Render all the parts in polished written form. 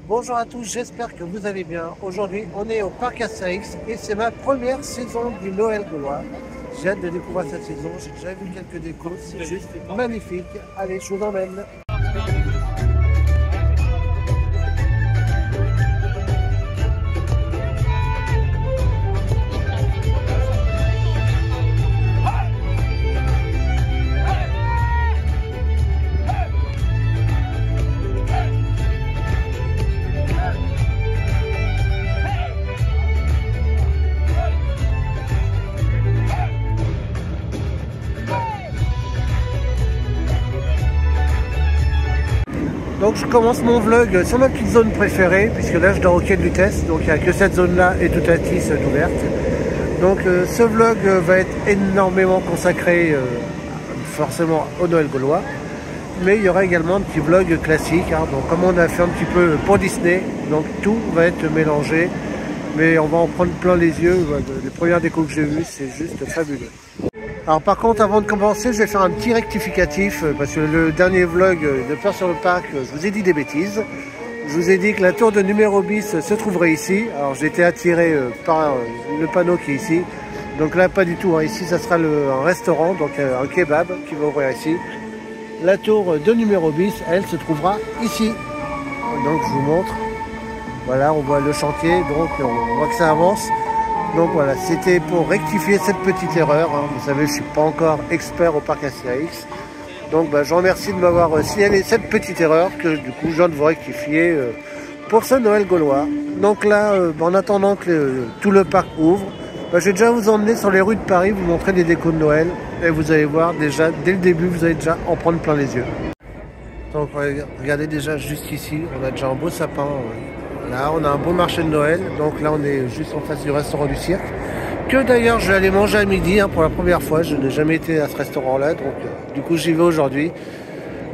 Bonjour à tous, j'espère que vous allez bien. Aujourd'hui, on est au parc Astérix et c'est ma première saison du Noël gaulois. J'ai hâte de découvrir cette saison, j'ai déjà vu quelques décos, c'est juste magnifique. Allez, je vous emmène. Donc je commence mon vlog sur ma petite zone préférée, puisque là je dors au quai de Lutèce, donc il n'y a que cette zone-là et toute la tisse ouverte. Donc ce vlog va être énormément consacré forcément au Noël gaulois, mais il y aura également un petit vlog classique, hein, donc comme on a fait un petit peu pour Disney, donc tout va être mélangé, mais on va en prendre plein les yeux. Les premières décos que j'ai vues, c'est juste fabuleux. Alors par contre, avant de commencer, je vais faire un petit rectificatif parce que le dernier vlog de Peur sur le Parc, je vous ai dit des bêtises. Je vous ai dit que la tour de numéro bis se trouverait ici. Alors j'ai été attiré par le panneau qui est ici. Donc là, pas du tout. Hein. Ici, ça sera un restaurant, donc un kebab qui va ouvrir ici. La tour de numéro bis, elle, se trouvera ici. Donc je vous montre. Voilà, on voit le chantier, donc on voit que ça avance. Donc voilà, c'était pour rectifier cette petite erreur. Hein. Vous savez, je ne suis pas encore expert au parc Astérix. Donc je vous remercie de m'avoir signalé cette petite erreur que du coup je viens de vous rectifier pour ce Noël gaulois. Donc là, en attendant que tout le parc ouvre, je vais déjà vous emmener sur les rues de Paris, vous montrer des décos de Noël. Et vous allez voir déjà, dès le début, vous allez déjà en prendre plein les yeux. Donc regardez déjà juste ici, on a déjà un beau sapin. Là, on a un beau marché de Noël, donc là on est juste en face du restaurant du cirque, que d'ailleurs je vais aller manger à midi pour la première fois. Je n'ai jamais été à ce restaurant-là, donc du coup j'y vais aujourd'hui.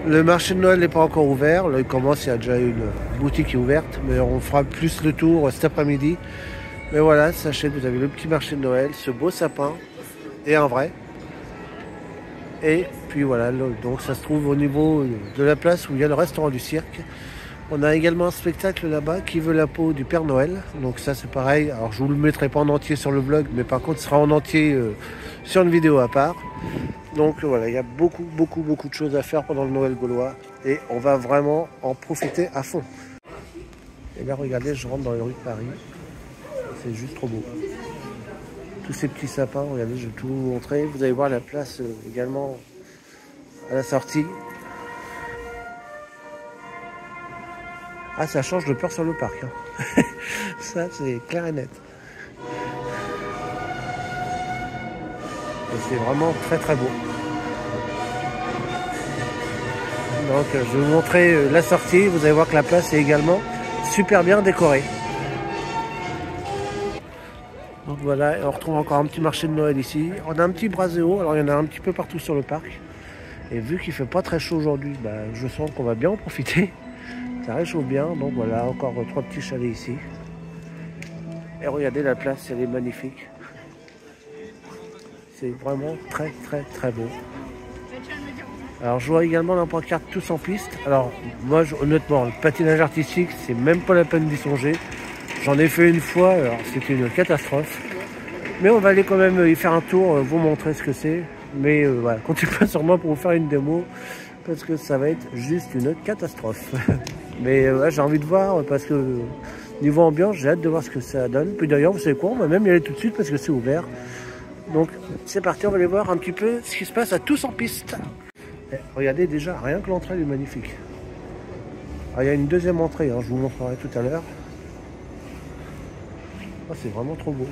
Le marché de Noël n'est pas encore ouvert, là il commence, il y a déjà une boutique qui est ouverte, mais on fera plus le tour cet après-midi. Mais voilà, sachez que vous avez le petit marché de Noël, ce beau sapin, et un vrai. Et puis voilà, donc ça se trouve au niveau de la place où il y a le restaurant du cirque. On a également un spectacle là-bas qui veut la peau du Père Noël. Donc ça c'est pareil. Alors je vous le mettrai pas en entier sur le vlog, mais par contre ce sera en entier sur une vidéo à part. Donc voilà, il y a beaucoup de choses à faire pendant le Noël gaulois. Et on va vraiment en profiter à fond. Et là regardez, je rentre dans les rues de Paris. C'est juste trop beau. Tous ces petits sapins, regardez, je vais tout vous montrer. Vous allez voir la place également à la sortie. Ah, ça change de Peur sur le Parc. Hein. Ça, c'est clair et net. Et c'est vraiment très beau. Donc, je vais vous montrer la sortie. Vous allez voir que la place est également super bien décorée. Donc voilà, on retrouve encore un petit marché de Noël ici. On a un petit braséo. Alors, il y en a un petit peu partout sur le parc. Et vu qu'il fait pas très chaud aujourd'hui, je sens qu'on va bien en profiter. Ça réchauffe bien, donc voilà, encore 3 petits chalets ici. Et regardez la place, elle est magnifique. C'est vraiment très beau. Alors je vois également la pancarte tous en piste. Alors moi honnêtement, le patinage artistique, c'est même pas la peine d'y songer. J'en ai fait une fois, alors c'était une catastrophe. Mais on va aller quand même y faire un tour, vous montrer ce que c'est. Mais voilà, comptez pas sur moi pour vous faire une démo, parce que ça va être juste une catastrophe. Mais j'ai envie de voir, parce que niveau ambiance, j'ai hâte de voir ce que ça donne. Puis d'ailleurs, vous savez quoi, on va même y aller tout de suite parce que c'est ouvert. Donc c'est parti, on va aller voir un petit peu ce qui se passe à tous en piste. Et regardez déjà, rien que l'entrée elle est magnifique. Alors, il y a une deuxième entrée, hein, je vous montrerai tout à l'heure. Oh, c'est vraiment trop beau.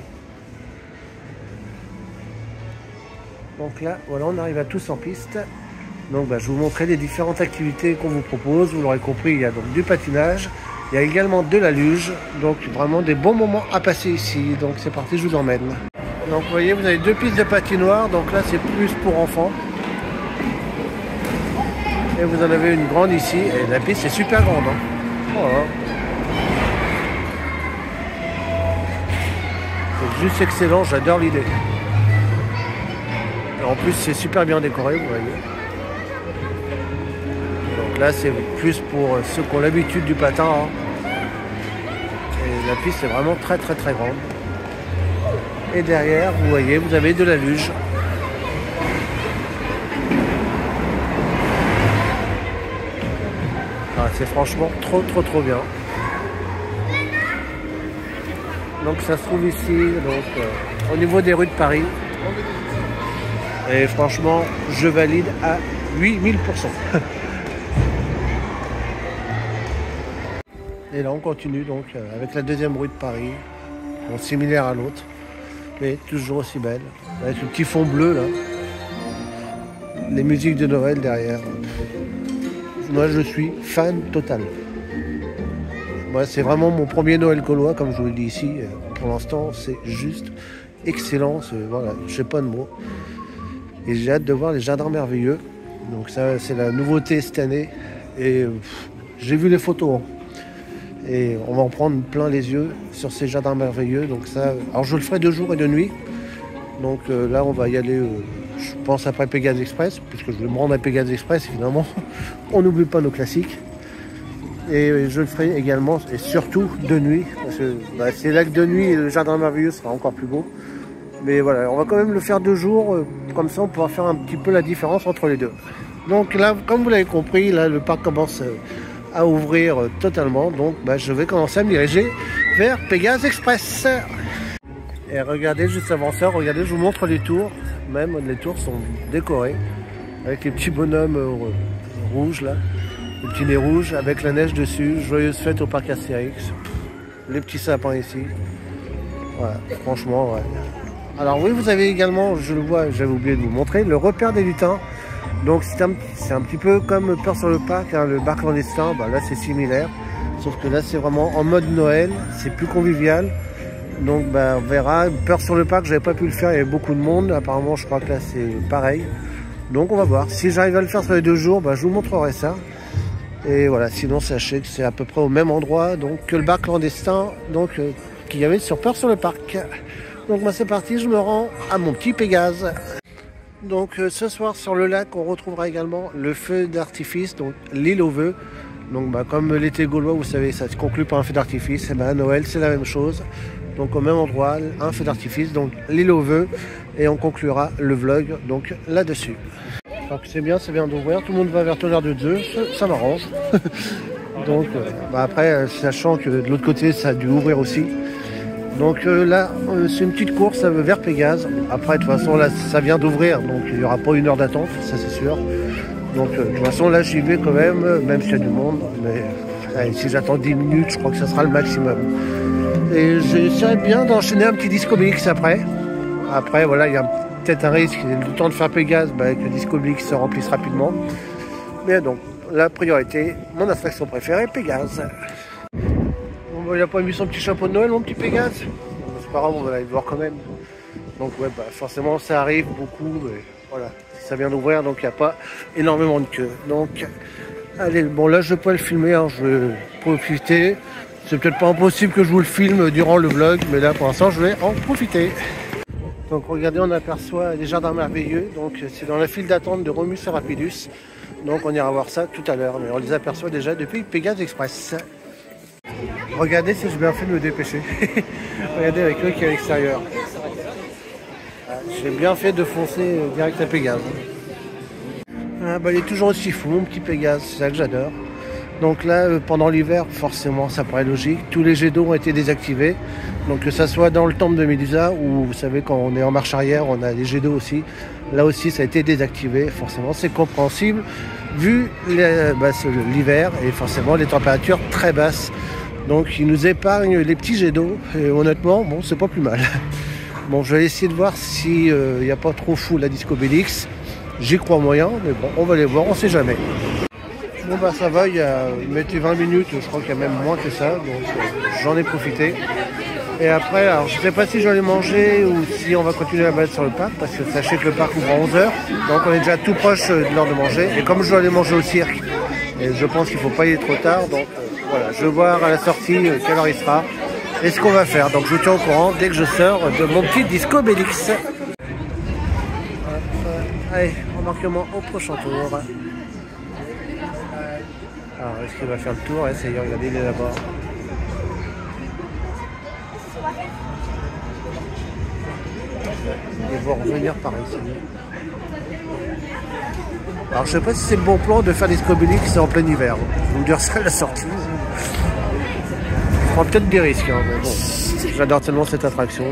Donc là, voilà, on arrive à tous en piste. Donc je vous montrerai les différentes activités qu'on vous propose. Vous l'aurez compris, il y a donc du patinage, il y a également de la luge, donc vraiment des bons moments à passer ici. Donc c'est parti, je vous emmène. Donc vous voyez, vous avez 2 pistes de patinoire, donc là c'est plus pour enfants. Et vous en avez une grande ici, et la piste est super grande. Hein. Voilà. C'est juste excellent, j'adore l'idée. En plus c'est super bien décoré, vous voyez. Donc là c'est plus pour ceux qui ont l'habitude du patin. Hein. Et la piste est vraiment très grande. Et derrière, vous voyez, vous avez de la luge. Ah, c'est franchement trop bien. Donc ça se trouve ici, donc au niveau des rues de Paris. Et franchement, je valide à 8000%. Et là on continue donc avec la deuxième rue de Paris, donc similaire à l'autre, mais toujours aussi belle, avec le petit fond bleu là, les musiques de Noël derrière. Moi je suis fan total. Moi c'est vraiment mon premier Noël gaulois, comme je vous le dis ici. Pour l'instant c'est juste excellent, voilà, je sais pas de mots. Et j'ai hâte de voir les jardins merveilleux. Donc ça c'est la nouveauté cette année. Et j'ai vu les photos. Et on va en prendre plein les yeux sur ces jardins merveilleux. Donc ça, alors je le ferai de jour et de nuit. Donc là on va y aller, je pense après Pégase Express, puisque je vais me rendre à Pégase Express évidemment. On n'oublie pas nos classiques. Et je le ferai également et surtout de nuit, parce que c'est là que de nuit et le jardin merveilleux sera encore plus beau. Mais voilà, on va quand même le faire de jour, comme ça on pourra faire un petit peu la différence entre les deux. Donc là, comme vous l'avez compris, là le parc commence à ouvrir totalement, donc je vais commencer à me diriger vers Pégase Express. Et regardez, juste avant ça, regardez, je vous montre les tours. Même les tours sont décorées avec les petits bonhommes rouges là, les petits nez rouges avec la neige dessus. Joyeuse fête au parc Astérix. Les petits sapins ici. Voilà, franchement, ouais. Alors oui, vous avez également, je le vois, j'avais oublié de vous montrer, le repère des lutins. Donc c'est un petit peu comme Peur sur le parc, hein, le bar clandestin, là c'est similaire. Sauf que là c'est vraiment en mode Noël, c'est plus convivial. Donc on verra. Peur sur le parc, j'avais pas pu le faire, il y avait beaucoup de monde. Apparemment je crois que là c'est pareil. Donc on va voir. Si j'arrive à le faire sur les 2 jours, je vous montrerai ça. Et voilà, sinon sachez que c'est à peu près au même endroit donc, que le bar clandestin qu'il y avait sur Peur sur le parc. Donc c'est parti, je me rends à mon petit Pégase. Donc ce soir sur le lac, on retrouvera également le feu d'artifice, donc l'île aux vœux. Donc comme l'été gaulois, vous savez, ça se conclut par un feu d'artifice. Et à Noël, c'est la même chose. Donc au même endroit, un feu d'artifice, donc l'île aux vœux. Et on conclura le vlog donc là-dessus. Donc c'est bien d'ouvrir. Tout le monde va vers Tonnerre de Dieu, ça m'arrange. Donc après, sachant que de l'autre côté, ça a dû ouvrir aussi. Donc là, c'est une petite course vers Pégase. Après, de toute façon, là, ça vient d'ouvrir, donc il n'y aura pas 1 heure d'attente, ça c'est sûr. Donc de toute façon, là, j'y vais quand même s'il y a du monde. Mais allez, si j'attends 10 minutes, je crois que ça sera le maximum. Et j'essaierai bien d'enchaîner un petit Disco BX après. Après, voilà, il y a peut-être un risque, le temps de faire Pégase, que le Disco BX se remplisse rapidement. Mais donc, la priorité, mon attraction préférée, Pégase. Il n'a pas mis son petit chapeau de Noël, mon petit Pégase. C'est pas grave, on va aller le voir quand même. Donc ouais, forcément ça arrive beaucoup, mais voilà, ça vient d'ouvrir, donc il n'y a pas énormément de queue. Donc, allez, bon là je peux le filmer, hein, je vais profiter. C'est peut-être pas impossible que je vous le filme durant le vlog, mais là pour l'instant je vais en profiter. Donc regardez, on aperçoit les jardins merveilleux, donc c'est dans la file d'attente de Romus et Rapidus. Donc on ira voir ça tout à l'heure, mais on les aperçoit déjà depuis Pégase Express. Regardez si j'ai bien fait de me dépêcher. Regardez avec eux qui est à l'extérieur. J'ai bien fait de foncer direct à Pégase. Il est toujours aussi fou, mon petit Pégase, c'est ça que j'adore. Donc là, pendant l'hiver, forcément, ça paraît logique. Tous les jets d'eau ont été désactivés. Donc que ça soit dans le temple de Médusa, ou vous savez, quand on est en marche arrière, on a les jets d'eau aussi. Là aussi, ça a été désactivé. Forcément, c'est compréhensible, vu l'hiver et forcément les températures très basses. Donc il nous épargne les petits jets d'eau et honnêtement, bon, c'est pas plus mal. Bon, je vais essayer de voir s'il n'y a pas trop fou la Disco BX. J'y crois moyen, mais bon, on va les voir, on sait jamais. Bon ça va, il mettait 20 minutes, je crois qu'il y a même moins que ça, donc j'en ai profité. Et après, alors je sais pas si je vais aller manger ou si on va continuer à battre sur le parc, parce que sachez que le parc ouvre à 11h, donc on est déjà tout proche de l'heure de manger. Et comme je dois aller manger au cirque, et je pense qu'il ne faut pas y aller trop tard, donc voilà, je vais voir à la sortie quelle heure il sera et ce qu'on va faire. Donc je vous tiens au courant dès que je sors de mon petit Disco BX. Allez, embarquement au prochain tour. Alors, est-ce qu'il va faire le tour? Ça y est, regardez, il est là-bas. Ils vont revenir par ici. Alors je sais pas si c'est le bon plan de faire des Discobolix en plein hiver. Je vais vous dire ça à la sortie. Je prends peut-être des risques, hein, mais bon. J'adore tellement cette attraction.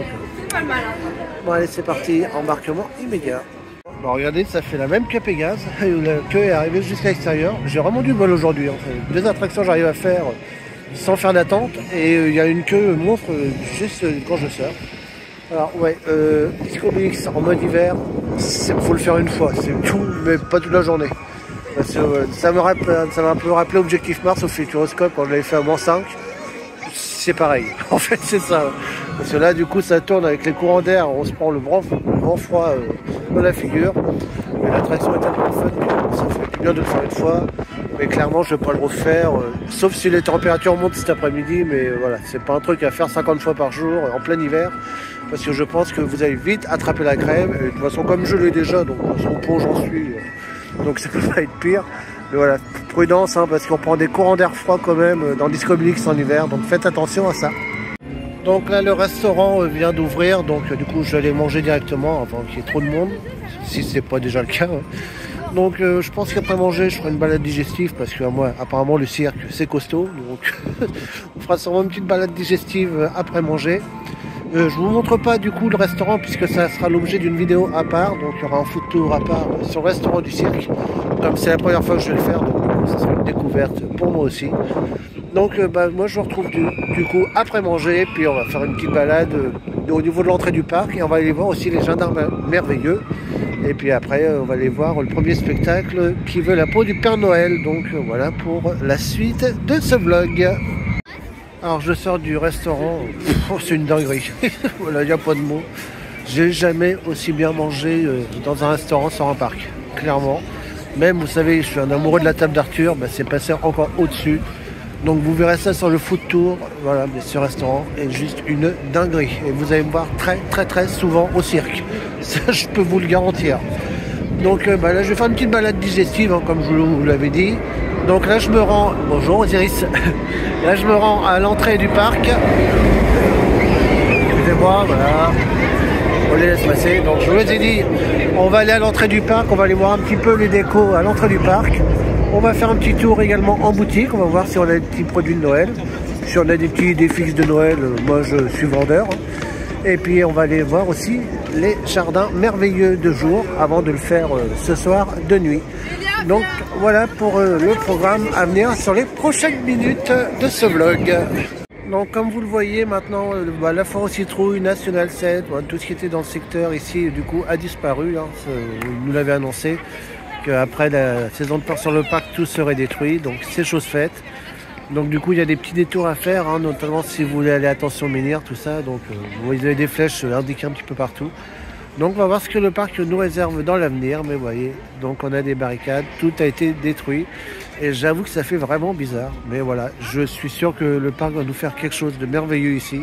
Bon allez c'est parti, embarquement immédiat. Bon regardez, ça fait la même que Pégase, où la queue est arrivée jusqu'à l'extérieur. J'ai vraiment du bol aujourd'hui. En fait. 2 attractions j'arrive à faire sans faire d'attente et il y a une queue monstre juste quand je sors. Alors ouais, Discobolix en mode hiver, il faut le faire une fois, c'est tout, mais pas toute la journée. Parce que, ça m'a un peu rappelé Objectif Mars au Futuroscope quand je l'avais fait à -5. C'est pareil, en fait c'est ça. Parce que là du coup ça tourne avec les courants d'air, on se prend le grand froid dans la figure. Mais l'attraction est tellement fun que ça fait du bien de le faire une fois. Mais clairement je ne vais pas le refaire, sauf si les températures montent cet après-midi. Mais voilà, c'est pas un truc à faire 50 fois par jour en plein hiver. Parce que je pense que vous allez vite attraper la crème. Et de toute façon comme je l'ai déjà, donc au pont j'en suis, donc ça peut pas être pire. Mais voilà, prudence hein, parce qu'on prend des courants d'air froid quand même dans Discobolix en hiver, donc faites attention à ça. Donc là le restaurant vient d'ouvrir, donc du coup je vais aller manger directement avant qu'il y ait trop de monde, si c'est pas déjà le cas. Hein. Donc je pense qu'après manger je ferai une balade digestive parce que moi apparemment le cirque c'est costaud, donc on fera sûrement une petite balade digestive après manger. Je vous montre pas du coup le restaurant puisque ça sera l'objet d'une vidéo à part, donc il y aura un food tour à part sur le restaurant du cirque, comme c'est la première fois que je vais le faire, donc ça sera une découverte pour moi aussi. Donc moi je vous retrouve du coup après manger, puis on va faire une petite balade au niveau de l'entrée du parc et on va aller voir aussi les jardins merveilleux. Et puis après on va aller voir le premier spectacle qui veut la peau du Père Noël. Donc voilà pour la suite de ce vlog. Alors je sors du restaurant, c'est une dinguerie, voilà, il n'y a pas de mots. J'ai jamais aussi bien mangé dans un restaurant sur un parc, clairement. Même, vous savez, je suis un amoureux de la table d'Arthur, c'est passé encore au-dessus. Donc vous verrez ça sur le food tour, voilà, mais ce restaurant est juste une dinguerie. Et vous allez me voir très souvent au cirque, ça je peux vous le garantir. Donc là je vais faire une petite balade digestive, hein, comme je vous l'avais dit. Donc là je me rends, bonjour Osiris, là je me rends à l'entrée du parc. Excusez-moi, voilà, on les laisse passer. Donc je vous ai dit, on va aller à l'entrée du parc, on va aller voir un petit peu les décos à l'entrée du parc. On va faire un petit tour également en boutique, on va voir si on a des petits produits de Noël. Si on a des petits défis de Noël, moi je suis vendeur. Et puis on va aller voir aussi les jardins merveilleux de jour avant de le faire ce soir de nuit. Donc voilà pour le programme à venir sur les prochaines minutes de ce vlog. Donc comme vous le voyez maintenant, la foire aux citrouilles, National 7, tout ce qui était dans le secteur ici du coup a disparu. Hein, vous nous l'avez annoncé qu'après la saison de peur sur le parc tout serait détruit, donc c'est chose faite. Donc du coup il y a des petits détours à faire, hein, notamment si vous voulez aller à Attention Menhir, tout ça. Donc vous avez des flèches indiquées un petit peu partout. Donc on va voir ce que le parc nous réserve dans l'avenir. Mais vous voyez, donc on a des barricades, tout a été détruit. Et j'avoue que ça fait vraiment bizarre. Mais voilà, je suis sûr que le parc va nous faire quelque chose de merveilleux ici.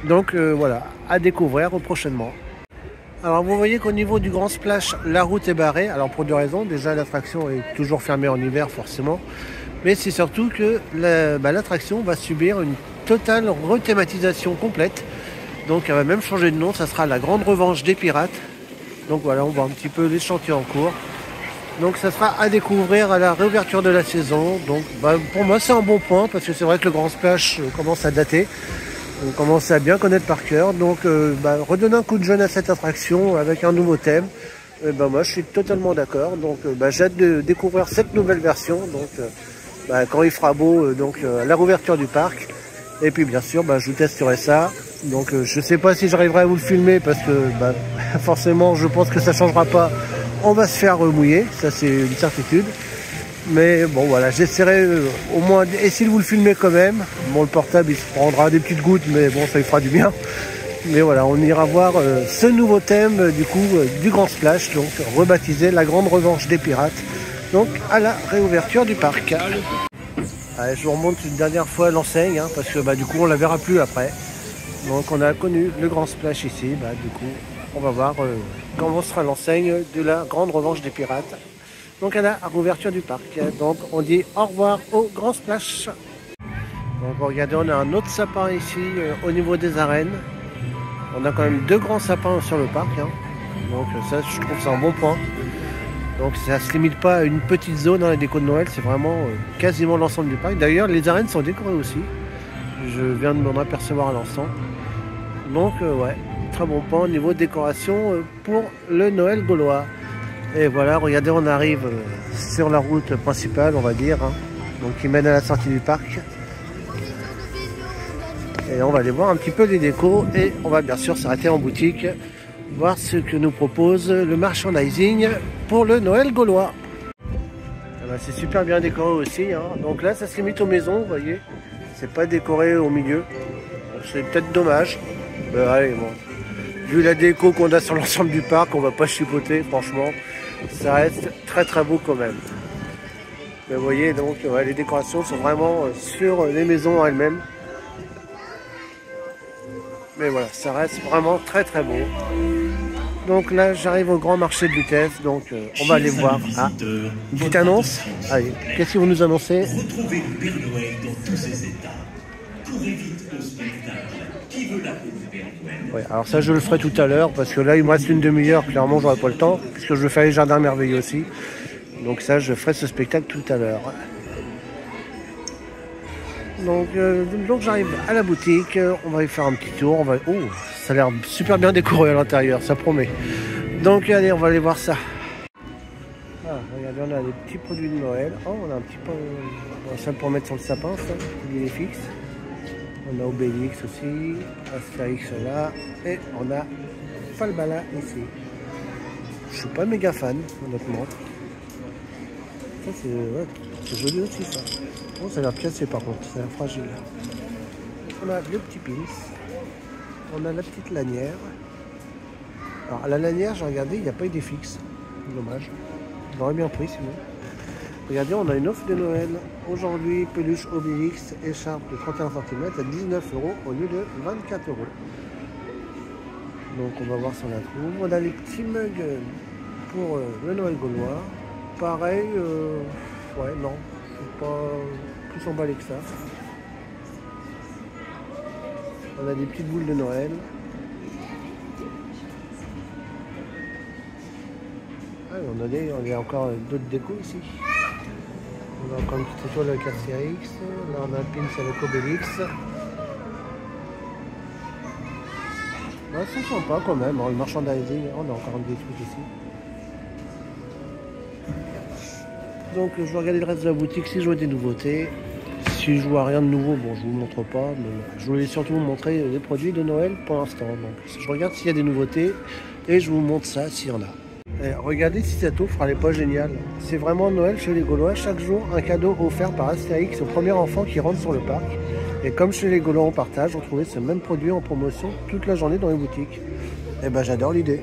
Donc voilà, à découvrir prochainement. Alors vous voyez qu'au niveau du Grand Splash, la route est barrée. Alors pour deux raisons, déjà l'attraction est toujours fermée en hiver forcément. Mais c'est surtout que l'attraction va subir une totale rethématisation complète. Donc elle va même changer de nom, ça sera la Grande Revanche des Pirates. Donc voilà, on voit un petit peu les chantiers en cours. Donc ça sera à découvrir à la réouverture de la saison. Donc pour moi c'est un bon point parce que c'est vrai que le Grand Splash commence à dater. On commence à bien connaître par cœur. Donc redonner un coup de jeune à cette attraction avec un nouveau thème. Moi je suis totalement d'accord. Donc j'ai hâte de découvrir cette nouvelle version. Donc quand il fera beau, à la réouverture du parc. Et puis bien sûr, je vous testerai ça. Donc je sais pas si j'arriverai à vous le filmer parce que forcément je pense que ça changera pas. On va se faire mouiller, ça c'est une certitude. Mais bon voilà, j'essaierai au moins essayer de vous le filmer quand même. Bon le portable il se prendra des petites gouttes mais bon ça lui fera du bien. Mais voilà, on ira voir ce nouveau thème du coup du Grand Splash, donc rebaptisé la Grande Revanche des Pirates. Donc à la réouverture du parc. Allez, je vous remonte une dernière fois l'enseigne, hein, parce que du coup on la verra plus après. Donc on a connu le Grand Splash ici, du coup on va voir comment sera l'enseigne de la Grande Revanche des Pirates. Donc à la réouverture du parc. Donc on dit au revoir au Grand Splash. Donc regardez, on a un autre sapin ici au niveau des arènes. On a quand même 2 grands sapins sur le parc, hein. Donc ça, je trouve ça un bon point. Donc ça ne se limite pas à une petite zone dans la déco de Noël, c'est vraiment quasiment l'ensemble du parc. D'ailleurs, les arènes sont décorées aussi. Je viens de m'en apercevoir à l'instant. Donc ouais, très bon point au niveau de décoration pour le Noël gaulois. Et voilà, regardez, on arrive sur la route principale, on va dire, hein, donc qui mène à la sortie du parc. Et on va aller voir un petit peu les décos et on va bien sûr s'arrêter en boutique, voir ce que nous propose le merchandising pour le Noël gaulois. Ben, c'est super bien décoré aussi, hein. Donc là, ça se limite aux maisons, vous voyez. C'est pas décoré au milieu. C'est peut-être dommage. Mais allez, bon. Vu la déco qu'on a sur l'ensemble du parc, on va pas chipoter, franchement. Ça reste très très beau quand même. Mais vous voyez, donc ouais, les décorations sont vraiment sur les maisons en elles-mêmes. Mais voilà, ça reste vraiment très très beau. Donc là, j'arrive au grand marché de Lutèce, donc on va aller voir. Ah, une petite annonce. Allez, qu'est-ce qu'ils vont nous annoncer? Retrouvez le Père Noël dans tous ses états. Pour éviter le spectacle, qui veut l'appeler le Père Noël? Ouais, alors ça, je le ferai tout à l'heure, parce que là, il me reste une demi-heure, clairement, j'aurai pas le temps, puisque je veux faire les jardins merveilleux aussi. Donc ça, je ferai ce spectacle tout à l'heure. Donc j'arrive à la boutique, on va y faire un petit tour, on va... Oh, ça a l'air super bien décoré à l'intérieur, ça promet. Donc allez, on va aller voir ça. Ah, regardez, on a des petits produits de Noël. Oh, on a un petit peu... ça pour mettre sur le sapin, ça, il est fixe. On a Obélix aussi, Astérix là, et on a Falbala ici. Je suis pas méga fan, honnêtement. Ça c'est joli aussi ça. Oh, ça a l'air cassé par contre, ça a l'air fragile. On a le petit pins. On a la petite lanière. Alors à la lanière, j'ai regardé, il n'y a pas eu des fixes. Dommage. J'aurais bien pris sinon. Regardez, on a une offre de Noël. Aujourd'hui, peluche Obélix, écharpe de 31 cm à 19 € au lieu de 24 €. Donc on va voir si on la trouve. On a les petits mugs pour le Noël gaulois. Pareil, ouais, non, c'est pas plus emballé que ça. On a des petites boules de Noël. Ah, on a encore d'autres décos ici. On a encore une petite étoile avec Astérix. Là, on a un pins avec Obélix. Ouais, c'est sympa quand même, hein, le merchandising. On a encore des trucs ici. Donc je vais regarder le reste de la boutique si je vois des nouveautés. Si je vois rien de nouveau, bon je vous montre pas, mais je voulais surtout vous montrer les produits de Noël pour l'instant. Donc je regarde s'il y a des nouveautés et je vous montre ça s'il y en a. Et regardez si cette offre elle est pas géniale. C'est vraiment Noël chez les Gaulois. Chaque jour un cadeau offert par Astérix au premier enfant qui rentre sur le parc. Et comme chez les Gaulois on partage, retrouvez ce même produit en promotion toute la journée dans les boutiques. Et ben j'adore l'idée.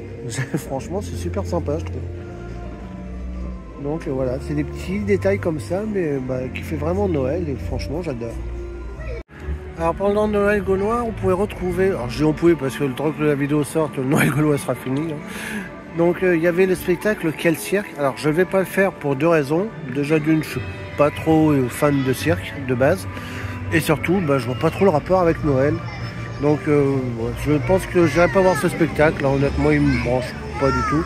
Franchement c'est super sympa je trouve. Donc voilà, c'est des petits détails comme ça, mais qui fait vraiment Noël et franchement j'adore. Alors pendant Noël gaulois, on pouvait retrouver, alors je dis on pouvait parce que le temps que la vidéo sorte, le Noël gaulois sera fini. Hein. Donc il y avait le spectacle Quel cirque. Alors je ne vais pas le faire pour 2 raisons. Déjà d'une, je suis pas trop fan de cirque de base. Et surtout, je vois pas trop le rapport avec Noël. Donc je pense que je n'irai pas voir ce spectacle. Là, honnêtement, il me branche pas du tout.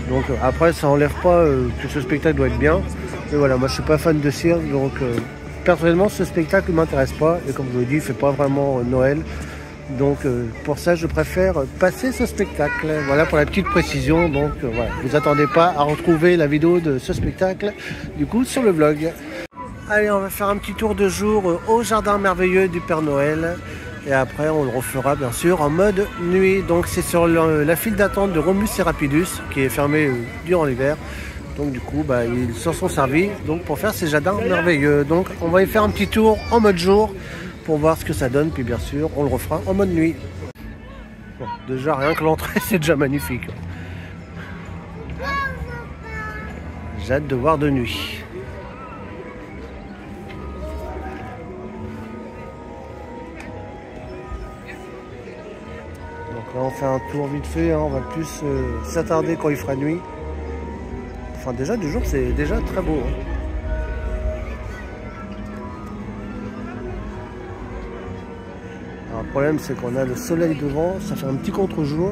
Donc après ça enlève pas que ce spectacle doit être bien. Mais voilà, moi je suis pas fan de cirque, donc personnellement ce spectacle ne m'intéresse pas. Et comme je vous l'ai dit, il fait pas vraiment Noël. Donc pour ça je préfère passer ce spectacle. Voilà pour la petite précision. Donc voilà, vous attendez pas à retrouver la vidéo de ce spectacle du coup sur le vlog. Allez, on va faire un petit tour de jour au jardin merveilleux du Père Noël. Et après, on le refera bien sûr en mode nuit. Donc c'est sur la file d'attente de Romus et Rapidus qui est fermée durant l'hiver. Donc du coup, ils s'en sont servis donc, pour faire ces jardins merveilleux. Donc on va y faire un petit tour en mode jour pour voir ce que ça donne. Puis bien sûr, on le refera en mode nuit. Bon, déjà, rien que l'entrée, c'est déjà magnifique. J'ai hâte de voir de nuit. Là, on fait un tour vite fait, hein. On va plus s'attarder quand il fera nuit. Enfin déjà du jour c'est déjà très beau. Hein. Alors, le problème c'est qu'on a le soleil devant, ça fait un petit contre-jour.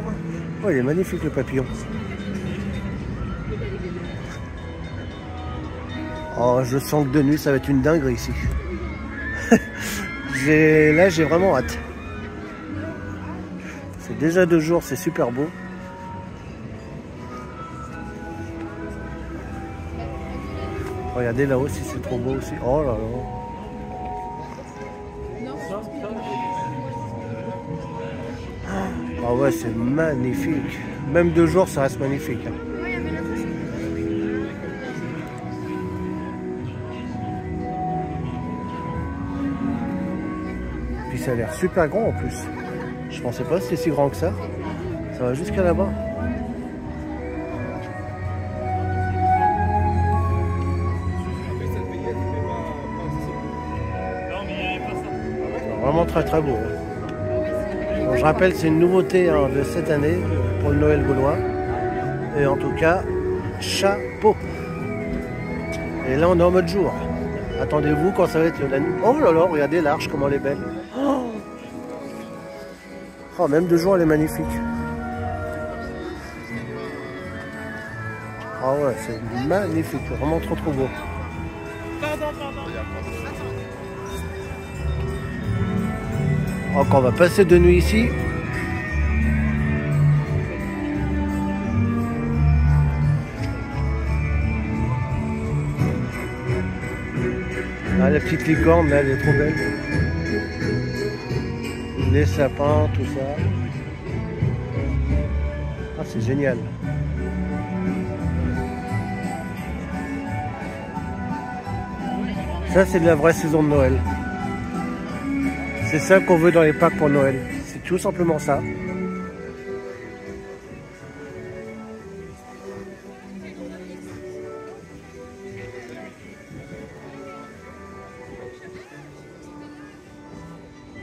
Oh, il est magnifique le papillon. Oh, je sens que de nuit ça va être une dinguerie ici. Là j'ai vraiment hâte. C'est déjà de jour, c'est super beau. Regardez là-haut si c'est trop beau aussi. Oh là là. Ah ouais, c'est magnifique. Même de jour, ça reste magnifique. Hein. Puis ça a l'air super grand en plus. Je pensais pas que c'était si grand que ça. Ça va jusqu'à là-bas. Vraiment très très beau. Donc, je rappelle, c'est une nouveauté hein, de cette année pour le Noël gaulois. Et en tout cas, chapeau. Et là, on est en mode jour. Attendez-vous quand ça va être la nuit. Oh là là, regardez l'arche, comment elle est belle. Oh, même de jour, elle est magnifique. Ah ouais, c'est magnifique, vraiment trop trop beau. Oh, quand on va passer de nuit ici. Ah, la petite licorne, là, elle est trop belle. Les sapins, tout ça. Ah, c'est génial. Ça, c'est de la vraie saison de Noël. C'est ça qu'on veut dans les parcs pour Noël. C'est tout simplement ça.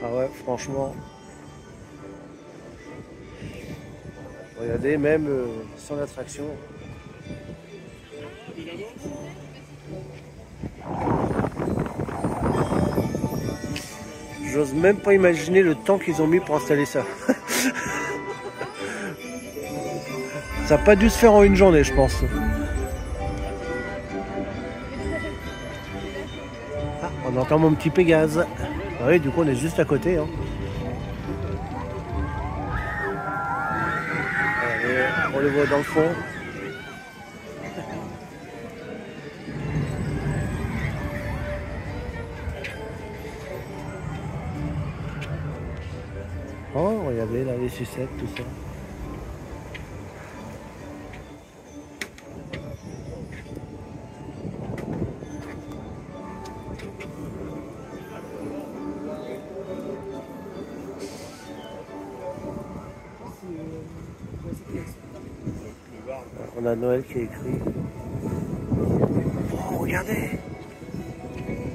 Ah ouais, franchement. Regardez, même sans l'attraction. J'ose même pas imaginer le temps qu'ils ont mis pour installer ça. Ça n'a pas dû se faire en une journée, je pense. Ah, on entend mon petit Pégase. Ah oui, du coup, on est juste à côté. Hein. Allez, on le voit dans le fond. Oh, regardez là, les sucettes, tout ça. On a Noël qui est écrit. Oh, regardez!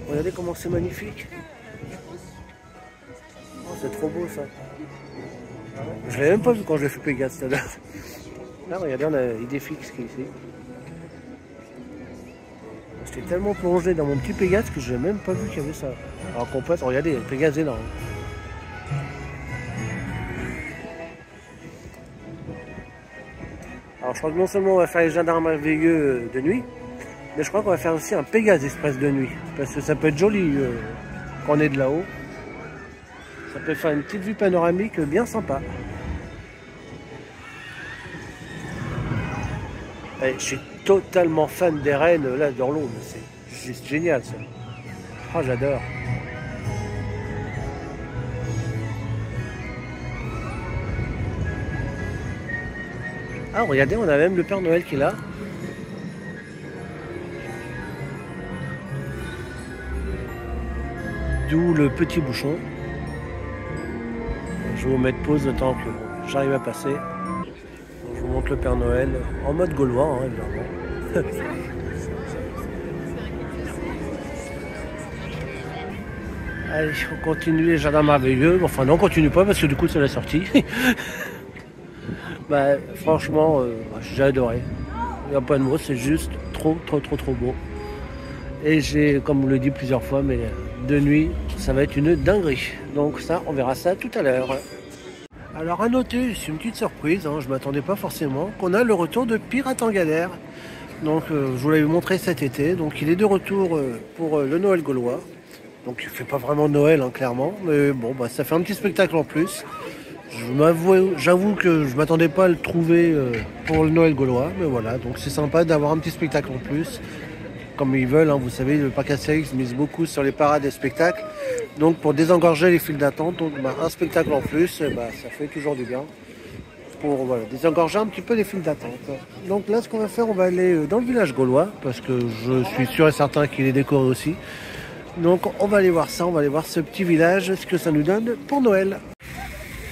Regardez comment c'est magnifique! Oh, c'est trop beau ça! Je l'avais même pas vu quand j'ai fait Pégase tout à l'heure. Là, regardez, on a Idéfix qui est ici. J'étais tellement plongé dans mon petit Pégase que j'ai même pas vu qu'il y avait ça. Alors qu'on peut, regardez, il y a le Pégase énorme. Alors je crois que non seulement on va faire les jardins merveilleux de nuit, mais je crois qu'on va faire aussi un Pégase Express de nuit. Parce que ça peut être joli quand on est de là-haut. Ça peut faire une petite vue panoramique bien sympa. Et je suis totalement fan des rennes là dans l'eau. C'est juste génial ça. Oh, j'adore. Ah, regardez, on a même le Père Noël qui est là. D'où le petit bouchon. Je vais vous mettre pause le temps que j'arrive à passer. Je vous montre le Père Noël en mode gaulois, hein, évidemment. Allez, on continue les jardins merveilleux. Enfin non, on continue pas parce que du coup c'est la sortie. Bah, franchement, j'ai adoré. Il n'y a pas de mots, c'est juste trop beau. Et j'ai, comme vous le dit plusieurs fois, mais de nuit, ça va être une dinguerie. Donc ça, on verra ça tout à l'heure. Alors à noter, c'est une petite surprise, hein, je ne m'attendais pas forcément, qu'on a le retour de Pirate en galère. Donc je vous l'avais montré cet été, donc il est de retour pour le Noël gaulois. Donc il ne fait pas vraiment Noël, hein, clairement, mais bon, bah, ça fait un petit spectacle en plus. J'avoue que je ne m'attendais pas à le trouver pour le Noël gaulois, mais voilà, donc c'est sympa d'avoir un petit spectacle en plus. Comme ils veulent, hein, vous savez, le parc Astérix mise beaucoup sur les parades et spectacles. Donc pour désengorger les files d'attente, donc bah, un spectacle en plus, bah, ça fait toujours du bien. Pour voilà, désengorger un petit peu les files d'attente. Donc là, ce qu'on va faire, on va aller dans le village gaulois, parce que je suis sûr et certain qu'il est décoré aussi. Donc on va aller voir ça, on va aller voir ce petit village, ce que ça nous donne pour Noël.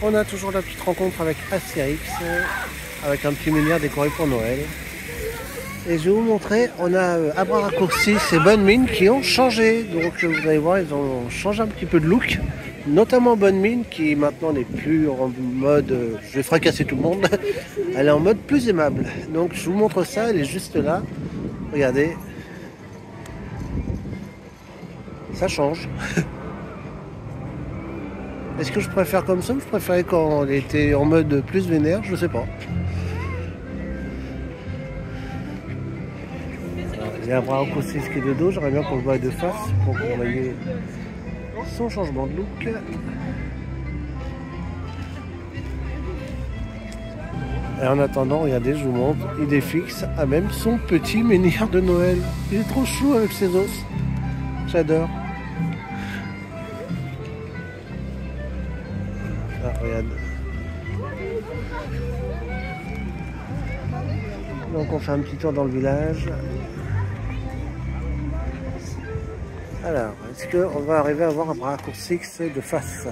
On a toujours la petite rencontre avec Astérix, avec un petit menhir décoré pour Noël. Et je vais vous montrer, on a à bras raccourcis et Bonne Mine qui ont changé. Donc vous allez voir, ils ont changé un petit peu de look. Notamment Bonne Mine qui maintenant n'est plus en mode je vais fracasser tout le monde. Elle est en mode plus aimable. Donc je vous montre ça, elle est juste là. Regardez. Ça change. Est-ce que je préfère comme ça ou je préférais quand elle était en mode plus vénère? Je sais pas. Il y a un bras raccourci qui est de dos, j'aimerais bien qu'on le voie de face pour que vous voyez son changement de look. Et en attendant, regardez, je vous montre, Idéfix a même son petit menhir de Noël. Il est trop chou avec ses os. J'adore. Ah, regarde. Donc on fait un petit tour dans le village. Alors, est-ce qu'on va arriver à avoir un bras raccourci de face?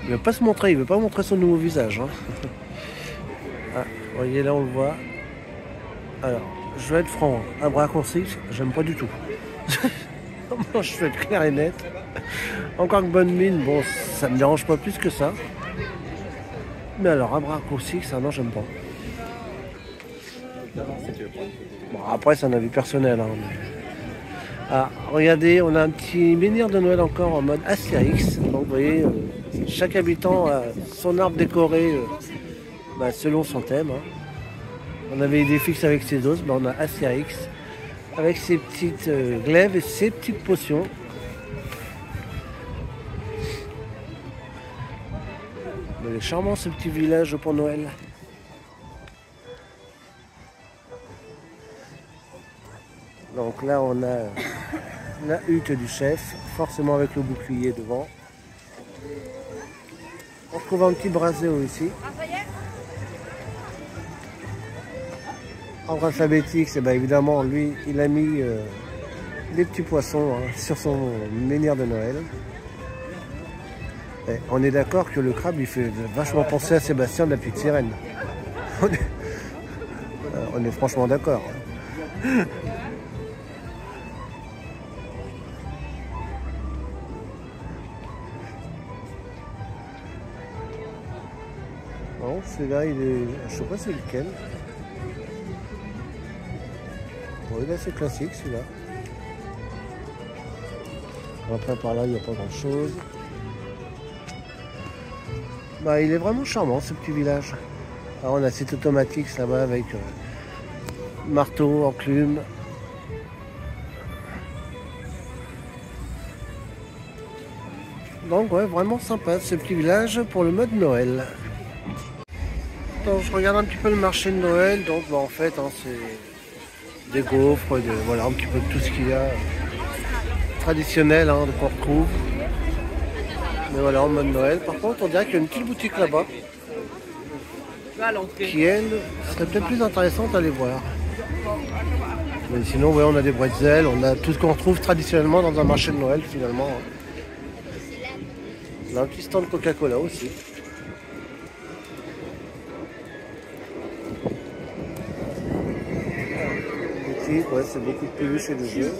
Il ne veut pas se montrer, il ne veut pas montrer son nouveau visage. Hein. Ah, vous voyez là, on le voit. Alors, je vais être franc, un bras raccourci, j'aime pas du tout. Moi, je vais être clair et net. Encore que Bonne Mine, bon, ça me dérange pas plus que ça. Mais alors, un bras raccourci, ça, non, j'aime pas. Bon, après, c'est un avis personnel. Hein, mais... Ah, regardez, on a un petit menhir de Noël encore en mode Astérix. Donc vous voyez, chaque habitant a son arbre décoré bah, selon son thème. Hein. On avait Idéfix avec ses os, bah, on a Astérix avec ses petites glaives et ses petites potions. Il est charmant ce petit village pour Noël. Donc là, on a la hutte du chef, forcément avec le bouclier devant. On trouve un petit braséo ici. Ordre alphabétique, c'est évidemment, lui, il a mis des petits poissons hein, sur son menhir de Noël. Et on est d'accord que le crabe, il fait vachement penser à Sébastien de la petite sirène. On est franchement d'accord. Non, celui-là, il est... Je sais pas c'est lequel. Bon, il est assez classique, celui-là. Après, par là, il n'y a pas grand-chose. Bah, il est vraiment charmant, ce petit village. Alors, on a cette automatique là-bas avec marteau, enclume. Donc, ouais, vraiment sympa, ce petit village pour le mode Noël. Donc, je regarde un petit peu le marché de Noël. Donc, bah, en fait, hein, c'est des gaufres, voilà, un petit peu de tout ce qu'il y a traditionnel hein, qu'on retrouve. Mais voilà, en mode Noël. Par contre, on dirait qu'il y a une petite boutique là-bas qui, elle, serait peut-être plus intéressante à aller voir. Mais sinon, ouais, on a des bretzels, on a tout ce qu'on retrouve traditionnellement dans un marché de Noël, finalement. On a un petit stand Coca-Cola aussi. Boutique, ouais, c'est beaucoup de peluches et de jeux.